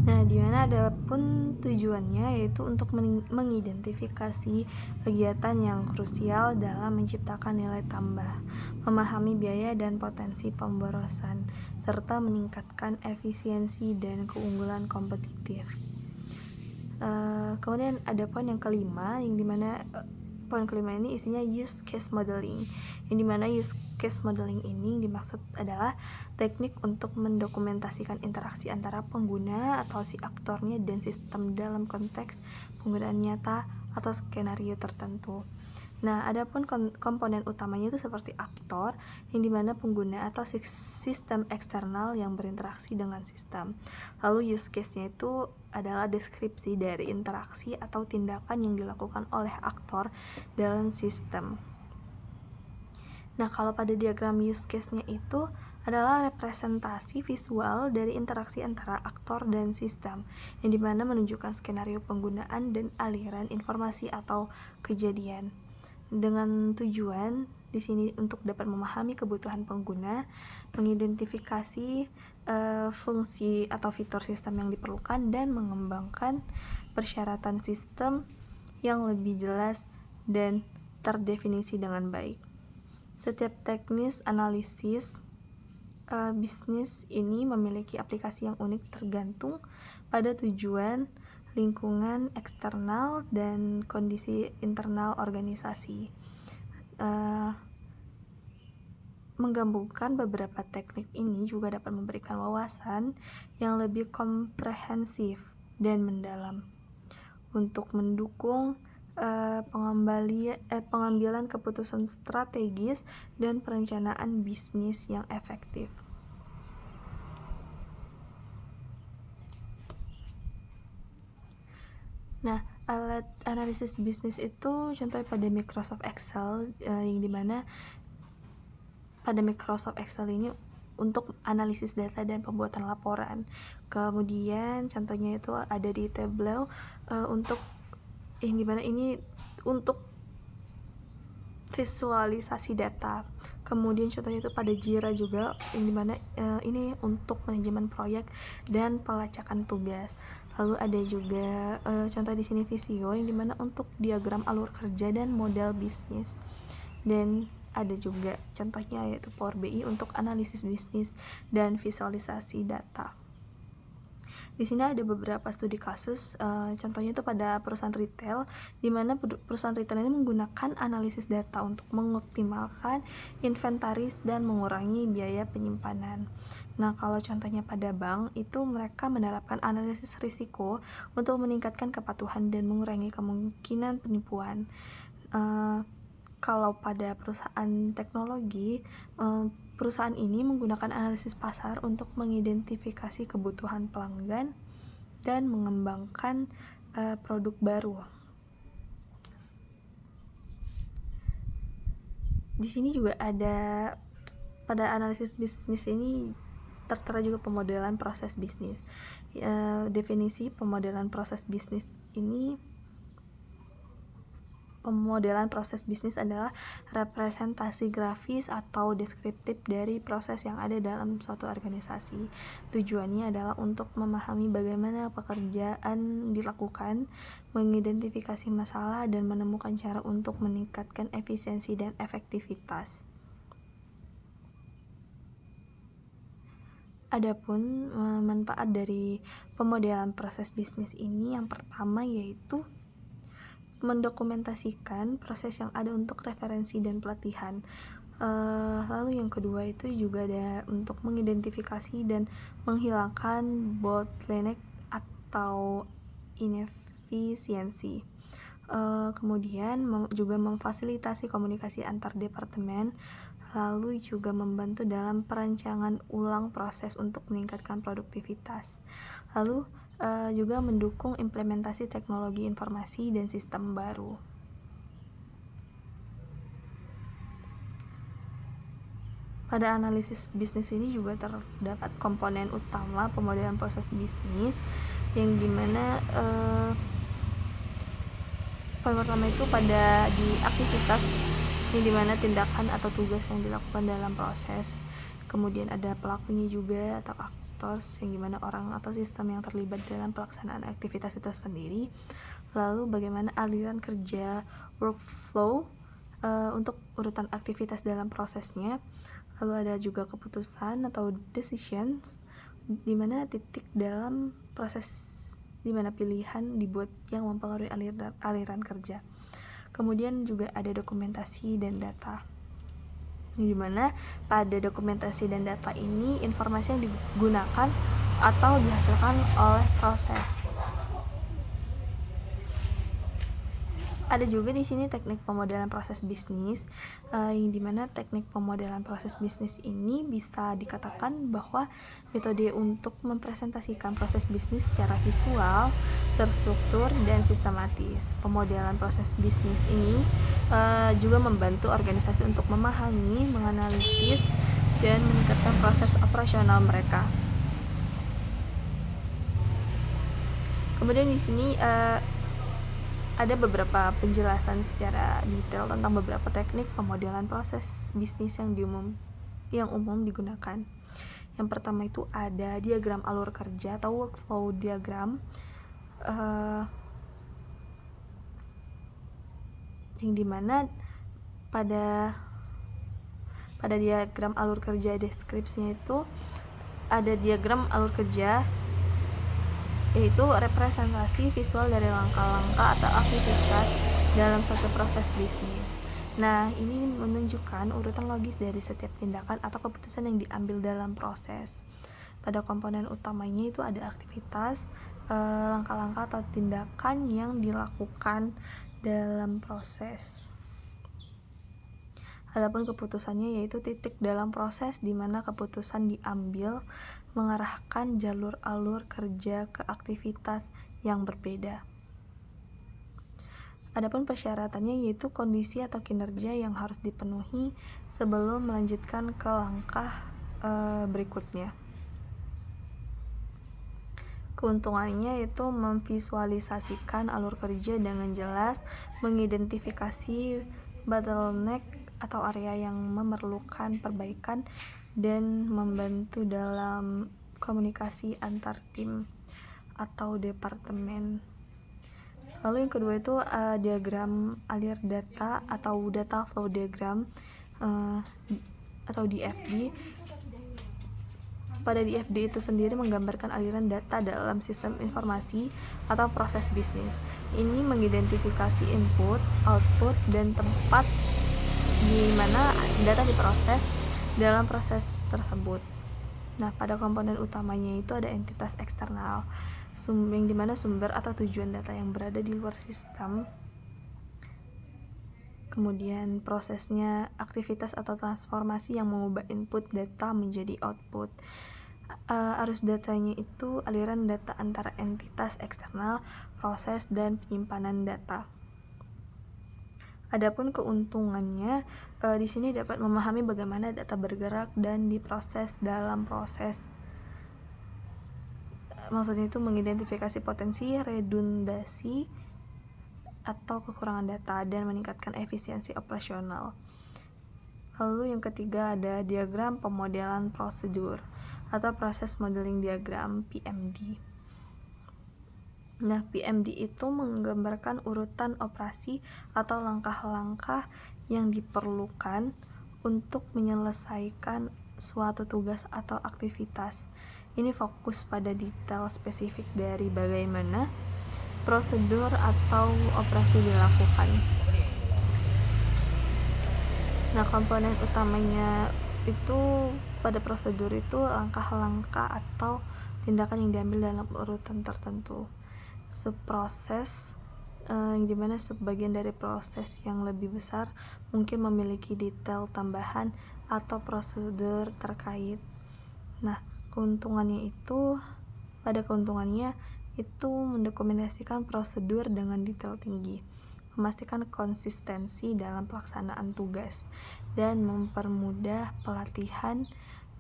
Nah, dimana ada pun tujuannya yaitu untuk mengidentifikasi kegiatan yang krusial dalam menciptakan nilai tambah, memahami biaya dan potensi pemborosan, serta meningkatkan efisiensi dan keunggulan kompetitif. Kemudian ada poin yang kelima, yang dimana poin kelima ini isinya use case modeling, yang dimana use case modeling ini dimaksud adalah teknik untuk mendokumentasikan interaksi antara pengguna atau si aktornya dan sistem dalam konteks penggunaan nyata atau skenario tertentu. Nah, adapun komponen utamanya itu seperti aktor, yang dimana pengguna atau sistem eksternal yang berinteraksi dengan sistem. Lalu use case-nya itu adalah deskripsi dari interaksi atau tindakan yang dilakukan oleh aktor dalam sistem. Nah, kalau pada diagram use case-nya itu adalah representasi visual dari interaksi antara aktor dan sistem, yang dimana menunjukkan skenario penggunaan dan aliran informasi atau kejadian. Dengan tujuan di sini untuk dapat memahami kebutuhan pengguna, mengidentifikasi fungsi atau fitur sistem yang diperlukan, dan mengembangkan persyaratan sistem yang lebih jelas dan terdefinisi dengan baik. Setiap teknis analisis bisnis ini memiliki aplikasi yang unik tergantung pada tujuan, lingkungan eksternal, dan kondisi internal organisasi. Menggabungkan beberapa teknik ini juga dapat memberikan wawasan yang lebih komprehensif dan mendalam untuk mendukung pengambilan keputusan strategis dan perencanaan bisnis yang efektif. Nah, alat analisis bisnis itu contohnya pada Microsoft Excel, yang dimana pada Microsoft Excel ini untuk analisis data dan pembuatan laporan. Kemudian contohnya itu ada di Tableau, untuk yang dimana ini untuk visualisasi data. Kemudian contohnya itu pada Jira juga, yang dimana ini untuk manajemen proyek dan pelacakan tugas. Lalu ada juga contoh di sini Visio, yang dimana untuk diagram alur kerja dan model bisnis. Dan ada juga contohnya yaitu Power BI untuk analisis bisnis dan visualisasi data. Di sini ada beberapa studi kasus, contohnya itu pada perusahaan retail, di mana perusahaan retail ini menggunakan analisis data untuk mengoptimalkan inventaris dan mengurangi biaya penyimpanan. Nah, kalau contohnya pada bank, itu mereka menerapkan analisis risiko untuk meningkatkan kepatuhan dan mengurangi kemungkinan penipuan. Kalau pada perusahaan teknologi, perusahaan ini menggunakan analisis pasar untuk mengidentifikasi kebutuhan pelanggan dan mengembangkan produk baru. Di sini juga ada pada analisis bisnis ini tertera juga pemodelan proses bisnis. Definisi pemodelan proses bisnis ini, pemodelan proses bisnis adalah representasi grafis atau deskriptif dari proses yang ada dalam suatu organisasi. Tujuannya adalah untuk memahami bagaimana pekerjaan dilakukan, mengidentifikasi masalah, dan menemukan cara untuk meningkatkan efisiensi dan efektivitas. Adapun manfaat dari pemodelan proses bisnis ini, yang pertama yaitu mendokumentasikan proses yang ada untuk referensi dan pelatihan. Lalu yang kedua itu juga ada untuk mengidentifikasi dan menghilangkan bottleneck atau inefisiensi. Kemudian juga memfasilitasi komunikasi antar departemen, lalu juga membantu dalam perancangan ulang proses untuk meningkatkan produktivitas. Lalu juga mendukung implementasi teknologi informasi dan sistem baru. Pada analisis bisnis ini juga terdapat komponen utama pemodelan proses bisnis, yang dimana pertama itu pada di aktivitas, yang dimana tindakan atau tugas yang dilakukan dalam proses. Kemudian ada pelakunya juga atau actors, yang dimana orang atau sistem yang terlibat dalam pelaksanaan aktivitas itu sendiri. Lalu bagaimana aliran kerja, workflow untuk urutan aktivitas dalam prosesnya. Lalu ada juga keputusan atau decisions, dimana titik dalam proses dimana pilihan dibuat yang mempengaruhi aliran kerja. Kemudian juga ada dokumentasi dan data, dimana pada dokumentasi dan data ini informasi yang digunakan atau dihasilkan oleh proses. Ada juga di sini teknik pemodelan proses bisnis, yang dimana teknik pemodelan proses bisnis ini bisa dikatakan bahwa metode untuk mempresentasikan proses bisnis secara visual, terstruktur, dan sistematis. Pemodelan proses bisnis ini juga membantu organisasi untuk memahami, menganalisis, dan meningkatkan proses operasional mereka. Kemudian di sini ada beberapa penjelasan secara detail tentang beberapa teknik pemodelan proses bisnis yang umum digunakan. Yang pertama itu ada diagram alur kerja atau workflow diagram, yang dimana pada diagram alur kerja deskripsinya itu ada diagram alur kerja, yaitu representasi visual dari langkah-langkah atau aktivitas dalam suatu proses bisnis. Nah, ini menunjukkan urutan logis dari setiap tindakan atau keputusan yang diambil dalam proses. Pada komponen utamanya itu ada aktivitas, langkah-langkah atau tindakan yang dilakukan dalam proses. Adapun keputusannya yaitu titik dalam proses di mana keputusan diambil mengarahkan jalur alur kerja ke aktivitas yang berbeda. Adapun persyaratannya yaitu kondisi atau kinerja yang harus dipenuhi sebelum melanjutkan ke langkah berikutnya. Keuntungannya yaitu memvisualisasikan alur kerja dengan jelas, mengidentifikasi bottleneck atau area yang memerlukan perbaikan dan membantu dalam komunikasi antar tim atau departemen. Lalu yang kedua itu diagram alir data atau data flow diagram atau DFD. Pada DFD itu sendiri menggambarkan aliran data dalam sistem informasi atau proses bisnis. Ini mengidentifikasi input, output, dan tempat di mana data diproses dalam proses tersebut. Nah, pada komponen utamanya itu ada entitas eksternal, yang dimana sumber atau tujuan data yang berada di luar sistem. Kemudian prosesnya aktivitas atau transformasi yang mengubah input data menjadi output. Arus datanya itu aliran data antara entitas eksternal, proses, dan penyimpanan data. Adapun keuntungannya, di sini dapat memahami bagaimana data bergerak dan diproses dalam proses. Maksudnya itu mengidentifikasi potensi redundasi atau kekurangan data dan meningkatkan efisiensi operasional. Lalu yang ketiga ada diagram pemodelan prosedur atau proses modeling diagram PMD. Nah, PMD itu menggambarkan urutan operasi atau langkah-langkah yang diperlukan untuk menyelesaikan suatu tugas atau aktivitas. Ini fokus pada detail spesifik dari bagaimana prosedur atau operasi dilakukan. Nah, komponen utamanya itu pada prosedur itu langkah-langkah atau tindakan yang diambil dalam urutan tertentu. Subproses yang dimana sebagian dari proses yang lebih besar mungkin memiliki detail tambahan atau prosedur terkait. Nah, keuntungannya itu mendokumentasikan prosedur dengan detail tinggi, memastikan konsistensi dalam pelaksanaan tugas, dan mempermudah pelatihan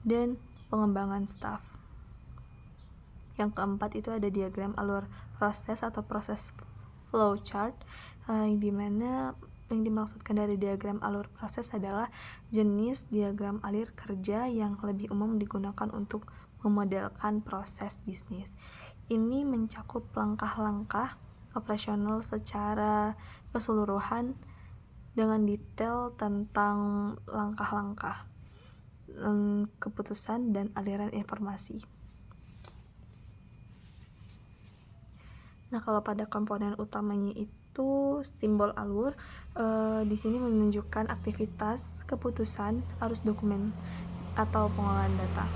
dan pengembangan staf. Yang keempat itu ada diagram alur proses atau proses flowchart, yang dimana yang dimaksudkan dari diagram alur proses adalah jenis diagram alir kerja yang lebih umum digunakan untuk memodelkan proses bisnis. Ini mencakup langkah-langkah operasional secara keseluruhan dengan detail tentang langkah-langkah, keputusan, dan aliran informasi. Nah, kalau pada komponen utamanya itu simbol alur, di sini menunjukkan aktivitas, keputusan, arus dokumen atau pengolahan data.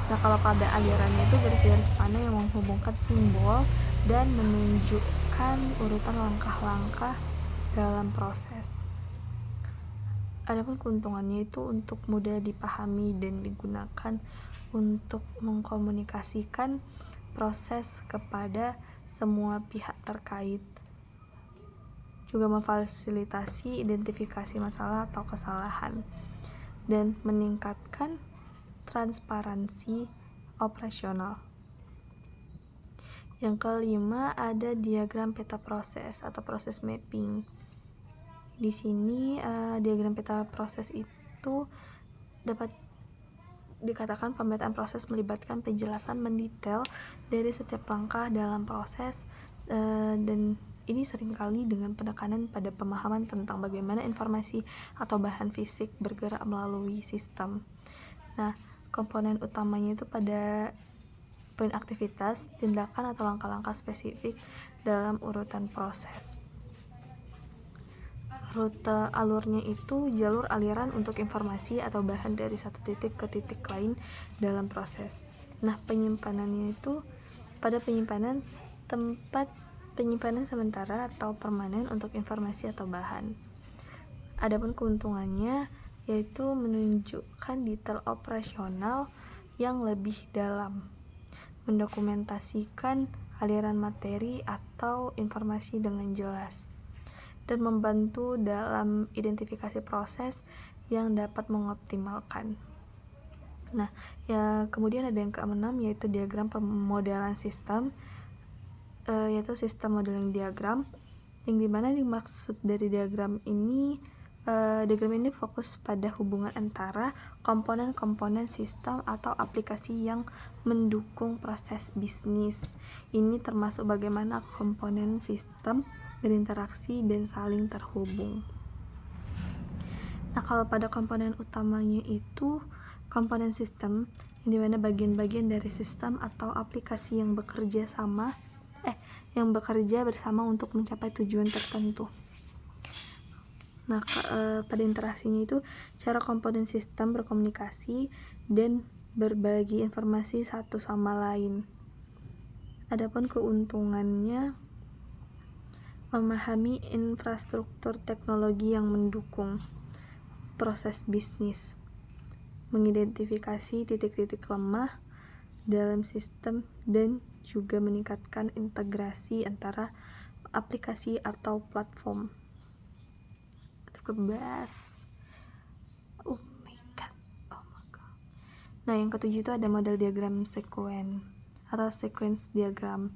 Nah, kalau pada alirannya itu garis-garis panah yang menghubungkan simbol dan menunjukkan urutan langkah-langkah dalam proses. Adapun keuntungannya itu untuk mudah dipahami dan digunakan untuk mengkomunikasikan proses kepada semua pihak terkait, juga memfasilitasi identifikasi masalah atau kesalahan, dan meningkatkan transparansi operasional. Yang kelima ada diagram peta proses atau proses mapping. Di sini diagram peta proses itu dapat dikatakan pemetaan proses melibatkan penjelasan mendetail dari setiap langkah dalam proses, dan ini seringkali dengan penekanan pada pemahaman tentang bagaimana informasi atau bahan fisik bergerak melalui sistem. Nah, komponen utamanya itu pada poin aktivitas, tindakan atau langkah-langkah spesifik dalam urutan proses. Rute alurnya itu jalur aliran untuk informasi atau bahan dari satu titik ke titik lain dalam proses. Nah, penyimpanannya itu pada tempat penyimpanan sementara atau permanen untuk informasi atau bahan. Adapun keuntungannya yaitu menunjukkan detail operasional yang lebih dalam, mendokumentasikan aliran materi atau informasi dengan jelas, dan membantu dalam identifikasi proses yang dapat mengoptimalkan. Nah, ya kemudian ada yang keenam yaitu diagram pemodelan sistem, yaitu sistem modeling diagram, yang dimana dimaksud dari diagram ini Diagram ini fokus pada hubungan antara komponen-komponen sistem atau aplikasi yang mendukung proses bisnis. Ini termasuk bagaimana komponen sistem berinteraksi dan saling terhubung. Nah, kalau pada komponen utamanya itu komponen sistem, yang dimana bagian-bagian dari sistem atau aplikasi yang bekerja bersama untuk mencapai tujuan tertentu. Nah, pada interaksinya itu cara komponen sistem berkomunikasi dan berbagi informasi satu sama lain. Adapun keuntungannya, memahami infrastruktur teknologi yang mendukung proses bisnis, mengidentifikasi titik-titik lemah dalam sistem, dan juga meningkatkan integrasi antara aplikasi atau platform. Kebas. Oh my god. Nah, yang ketujuh itu ada model diagram sequence atau sequence diagram.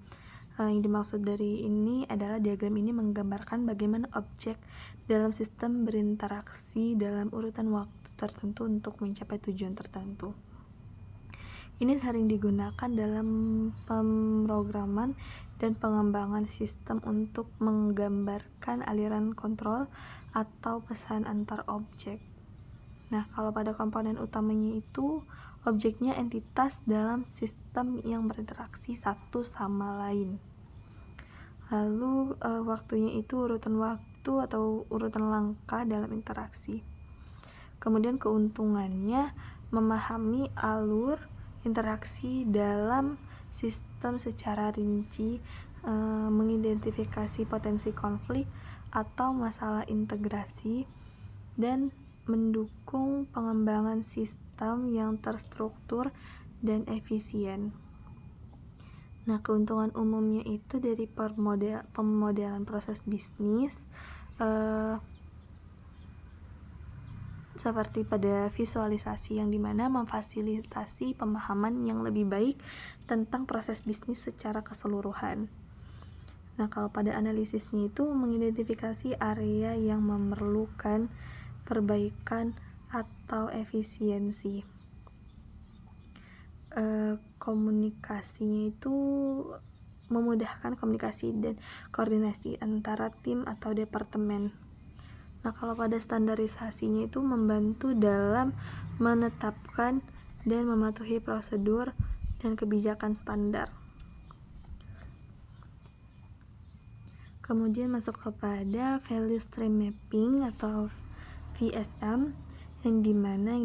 Yang dimaksud dari ini adalah diagram ini menggambarkan bagaimana objek dalam sistem berinteraksi dalam urutan waktu tertentu untuk mencapai tujuan tertentu. Ini sering digunakan dalam pemrograman dan pengembangan sistem untuk menggambarkan aliran kontrol atau pesan antar objek. Nah, kalau pada komponen utamanya itu objeknya entitas dalam sistem yang berinteraksi satu sama lain. Lalu waktunya itu urutan waktu atau urutan langkah dalam interaksi. Kemudian keuntungannya memahami alur interaksi dalam sistem secara rinci, mengidentifikasi potensi konflik atau masalah integrasi, dan mendukung pengembangan sistem yang terstruktur dan efisien. Nah, keuntungan umumnya itu dari pemodelan proses bisnis, seperti pada visualisasi yang dimana memfasilitasi pemahaman yang lebih baik tentang proses bisnis secara keseluruhan. Nah, kalau pada analisisnya itu mengidentifikasi area yang memerlukan perbaikan atau efisiensi. Komunikasinya itu memudahkan komunikasi dan koordinasi antara tim atau departemen. Nah, kalau pada standarisasinya itu membantu dalam menetapkan dan mematuhi prosedur dan kebijakan standar. Kemudian masuk kepada value stream mapping atau VSM, yang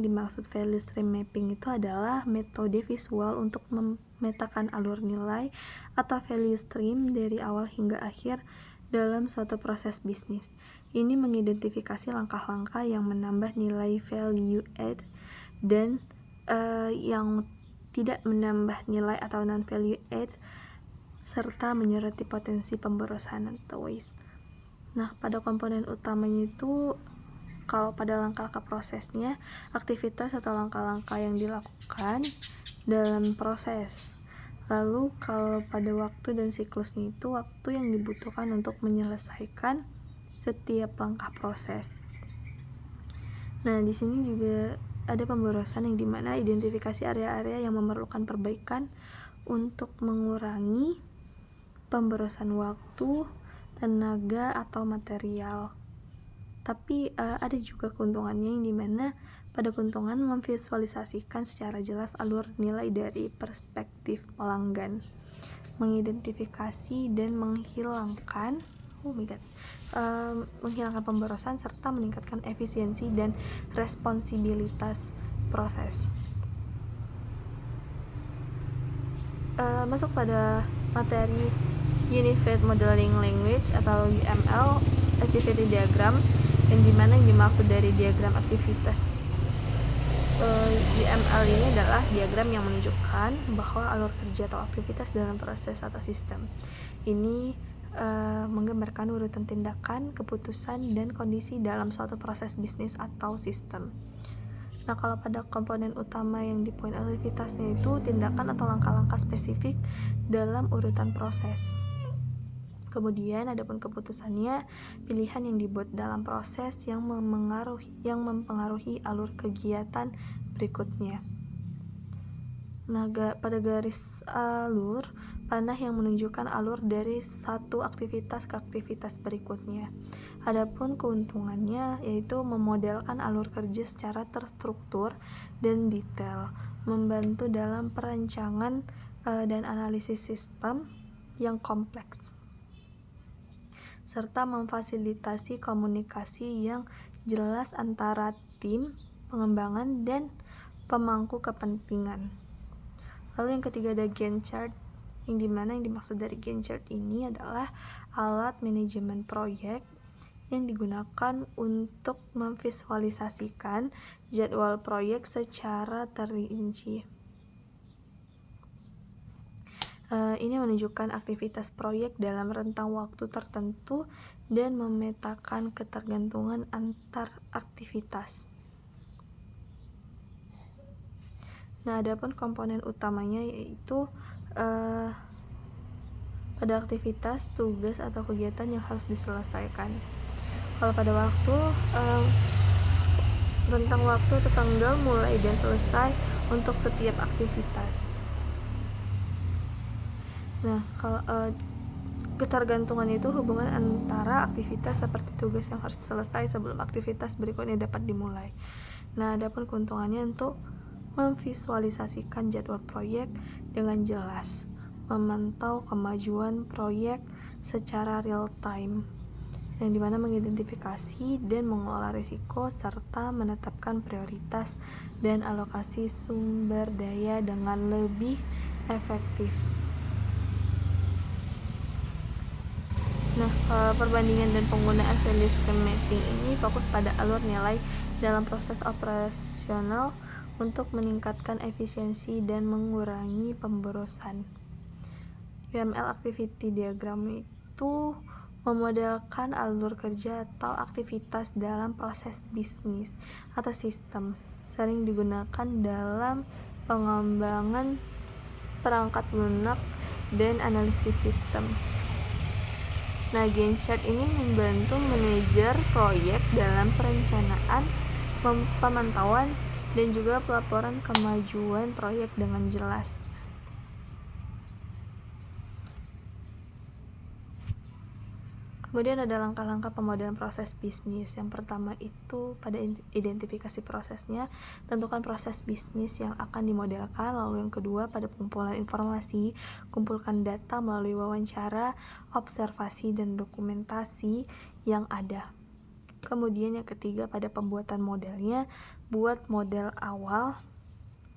dimaksud value stream mapping itu adalah metode visual untuk memetakan alur nilai atau value stream dari awal hingga akhir dalam suatu proses bisnis. Ini mengidentifikasi langkah-langkah yang menambah nilai value add dan yang tidak menambah nilai atau non value add, serta menyoroti potensi pemborosan atau waste. Nah, pada komponen utamanya itu, kalau pada langkah-langkah prosesnya, aktivitas atau langkah-langkah yang dilakukan dalam proses. Lalu kalau pada waktu dan siklusnya itu, waktu yang dibutuhkan untuk menyelesaikan setiap langkah proses. Nah, di sini juga ada pemborosan yang dimana identifikasi area-area yang memerlukan perbaikan untuk mengurangi pemborosan waktu, tenaga, atau material. Tapi ada juga keuntungannya, yang dimana pada keuntungan memvisualisasikan secara jelas alur nilai dari perspektif pelanggan, mengidentifikasi dan menghilangkan pemborosan, serta meningkatkan efisiensi dan responsibilitas proses. Masuk pada materi Unified Modeling Language atau UML, activity diagram, yang dimana yang dimaksud dari diagram aktivitas UML ini adalah diagram yang menunjukkan bahwa alur kerja atau aktivitas dalam proses atau sistem ini menggambarkan urutan tindakan, keputusan, dan kondisi dalam suatu proses bisnis atau sistem. Nah, kalau pada komponen utama yang di poin aktivitasnya itu tindakan atau langkah-langkah spesifik dalam urutan proses. Kemudian adapun keputusannya, pilihan yang dibuat dalam proses yang mempengaruhi alur kegiatan berikutnya. Nah, pada garis alur, panah yang menunjukkan alur dari satu aktivitas ke aktivitas berikutnya. Adapun keuntungannya yaitu memodelkan alur kerja secara terstruktur dan detail, membantu dalam perancangan dan analisis sistem yang kompleks, serta memfasilitasi komunikasi yang jelas antara tim pengembangan dan pemangku kepentingan. Lalu yang ketiga ada Gantt chart, yang dimana yang dimaksud dari Gantt chart ini adalah alat manajemen proyek yang digunakan untuk memvisualisasikan jadwal proyek secara terinci. Ini menunjukkan aktivitas proyek dalam rentang waktu tertentu dan memetakan ketergantungan antar aktivitas. Nah, adapun komponen utamanya yaitu pada aktivitas, tugas atau kegiatan yang harus diselesaikan. Kalau pada waktu, rentang waktu atau tanggal mulai dan selesai untuk setiap aktivitas. Nah, kalau ketergantungan itu hubungan antara aktivitas seperti tugas yang harus selesai sebelum aktivitas berikutnya dapat dimulai. Nah, adapun keuntungannya untuk memvisualisasikan jadwal proyek dengan jelas, memantau kemajuan proyek secara real time, yang dimana mengidentifikasi dan mengelola risiko serta menetapkan prioritas dan alokasi sumber daya dengan lebih efektif. Nah, perbandingan dan penggunaan value stream mapping ini fokus pada alur nilai dalam proses operasional untuk meningkatkan efisiensi dan mengurangi pemborosan. UML Activity Diagram itu memodelkan alur kerja atau aktivitas dalam proses bisnis atau sistem, sering digunakan dalam pengembangan perangkat lunak dan analisis sistem. Nah, Gantt chart ini membantu manajer proyek dalam perencanaan, pemantauan, dan juga pelaporan kemajuan proyek dengan jelas. Kemudian ada langkah-langkah pemodelan proses bisnis. Yang pertama itu pada identifikasi prosesnya, tentukan proses bisnis yang akan dimodelkan. Lalu yang kedua pada pengumpulan informasi, kumpulkan data melalui wawancara, observasi, dan dokumentasi yang ada. Kemudian yang ketiga pada pembuatan modelnya, buat model awal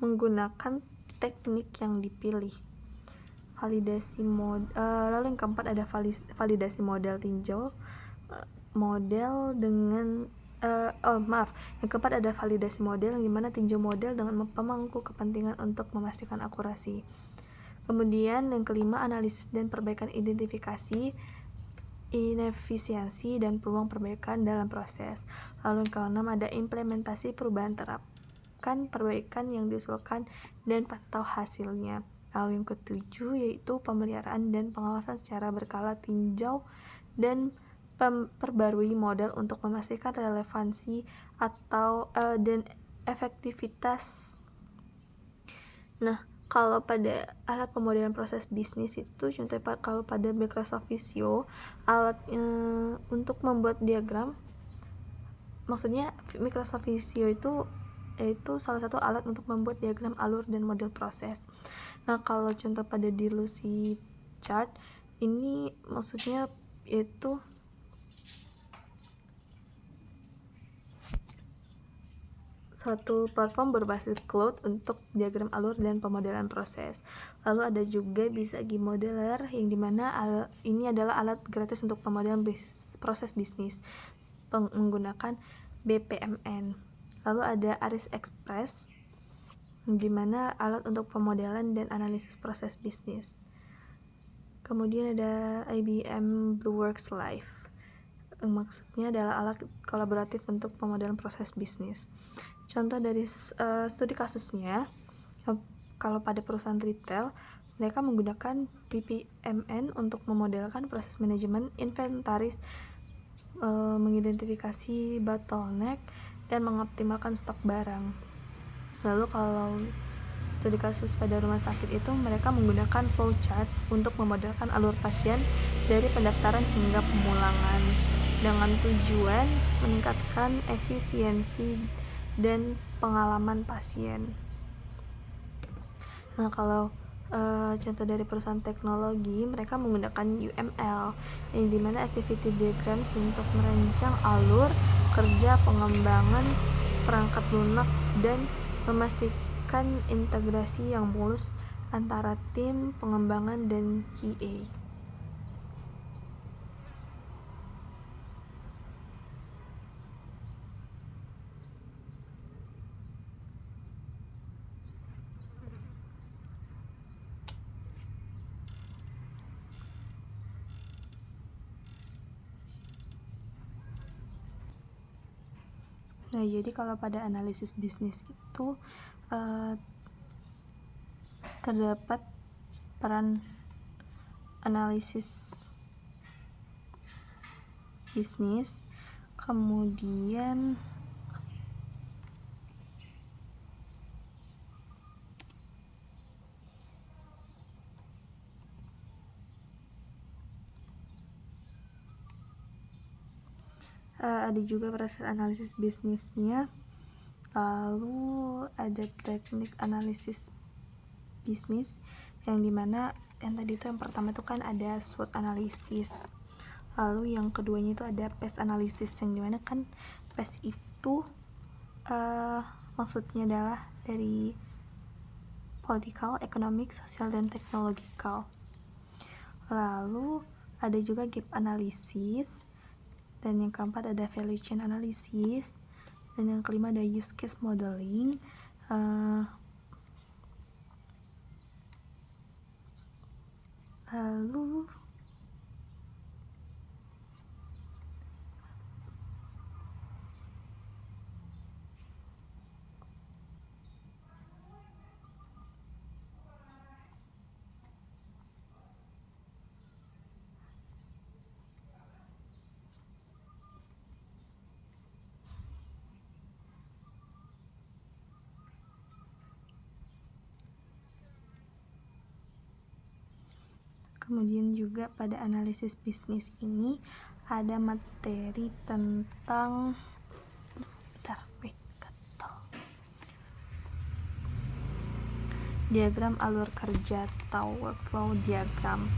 menggunakan teknik yang dipilih. Validasi lalu yang keempat ada validasi model tinjau model dengan yang keempat ada validasi model, yang dimana tinjau model dengan pemangku kepentingan untuk memastikan akurasi. Kemudian yang kelima analisis dan perbaikan identifikasi inefisiensi dan peluang perbaikan dalam proses. Lalu yang keenam ada implementasi perubahan, terapkan perbaikan yang diusulkan dan pantau hasilnya. Lalu yang ketujuh yaitu pemeliharaan dan pengawasan secara berkala, tinjau dan perbarui model untuk memastikan relevansi atau dan efektivitas. Nah, kalau pada alat pemodelan proses bisnis itu contohnya kalau pada Microsoft Visio, alat untuk membuat diagram, maksudnya Microsoft Visio itu salah satu alat untuk membuat diagram alur dan model proses. Nah, kalau contoh pada Lucy chart ini maksudnya yaitu suatu platform berbasis cloud untuk diagram alur dan pemodelan proses. Lalu ada juga Bizagi Modeler, yang dimana ini adalah alat gratis untuk pemodelan proses bisnis menggunakan BPMN. Lalu ada Aris Express, di mana alat untuk pemodelan dan analisis proses bisnis. Kemudian ada IBM Blueworks Live, maksudnya adalah alat kolaboratif untuk pemodelan proses bisnis. Contoh dari studi kasusnya, kalau pada perusahaan retail, Mereka menggunakan PPMN untuk memodelkan proses manajemen inventaris, mengidentifikasi bottleneck, dan mengoptimalkan stok barang. Lalu kalau studi kasus pada rumah sakit itu mereka menggunakan flowchart untuk memodelkan alur pasien dari pendaftaran hingga pemulangan dengan tujuan meningkatkan efisiensi dan pengalaman pasien. Nah, kalau contoh dari perusahaan teknologi, mereka menggunakan UML, yang dimana activity diagrams untuk merancang alur kerja pengembangan perangkat lunak dan memastikan integrasi yang mulus antara tim pengembangan dan QA. Nah, jadi kalau pada analisis bisnis itu terdapat peran analisis bisnis, kemudian ada juga proses analisis bisnisnya, lalu ada teknik analisis bisnis yang dimana yang tadi itu yang pertama itu kan ada SWOT analisis, lalu yang keduanya itu ada PES analisis, yang dimana kan PES itu maksudnya adalah dari political, economic, sosial, dan teknologikal. Lalu ada juga gap analysis, dan yang keempat ada value chain analysis, dan yang kelima ada use case modeling. Lalu kemudian juga pada analisis bisnis ini ada materi tentang diagram alur kerja atau workflow diagram.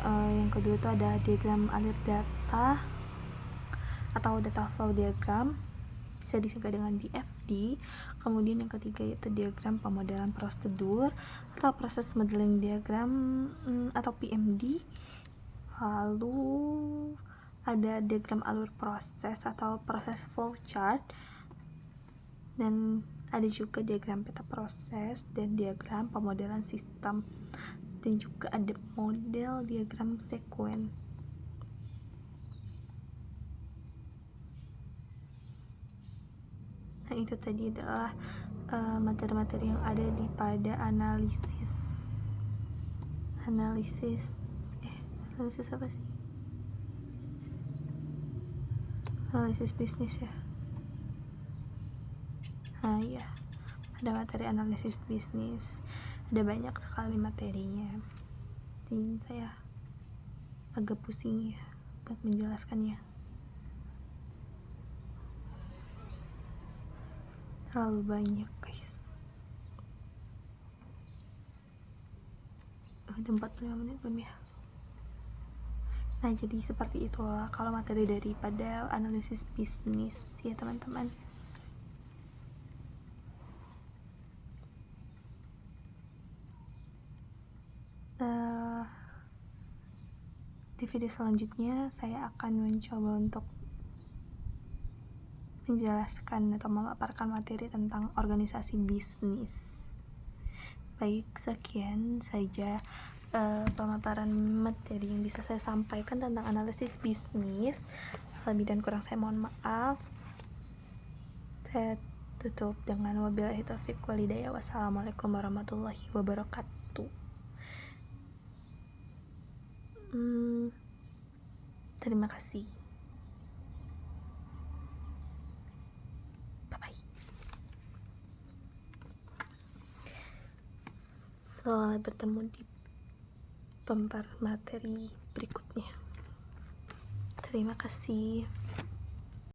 Yang kedua itu ada diagram alur data atau data flow diagram, bisa disingkat dengan DFD. Kemudian yang ketiga yaitu diagram pemodelan prosedur atau proses modeling diagram atau PMD. Lalu ada diagram alur proses atau proses flow chart, dan ada juga diagram peta proses dan diagram pemodelan sistem, dan juga ada model diagram sekuen. Nah, itu tadi adalah materi-materi yang ada di pada analisis apa sih? Analisis bisnis ya. Nah ya, ada materi analisis bisnis, ada banyak sekali materinya, jadi saya agak pusing ya buat menjelaskannya, terlalu banyak guys. Udah 45 menit belum ya? Nah, jadi seperti itulah kalau materi daripada analisis bisnis ya teman-teman. Di video selanjutnya saya akan mencoba untuk menjelaskan atau memaparkan materi tentang organisasi bisnis. Baik, sekian saja pemaparan materi yang bisa saya sampaikan tentang analisis bisnis. Lebih dan kurang saya mohon maaf. Saya tutup dengan wabillahi taufiq walhidayah. Wassalamualaikum warahmatullahi wabarakatuh. Terima kasih. Bye-bye. Selamat bertemu di pembar materi berikutnya. Terima kasih.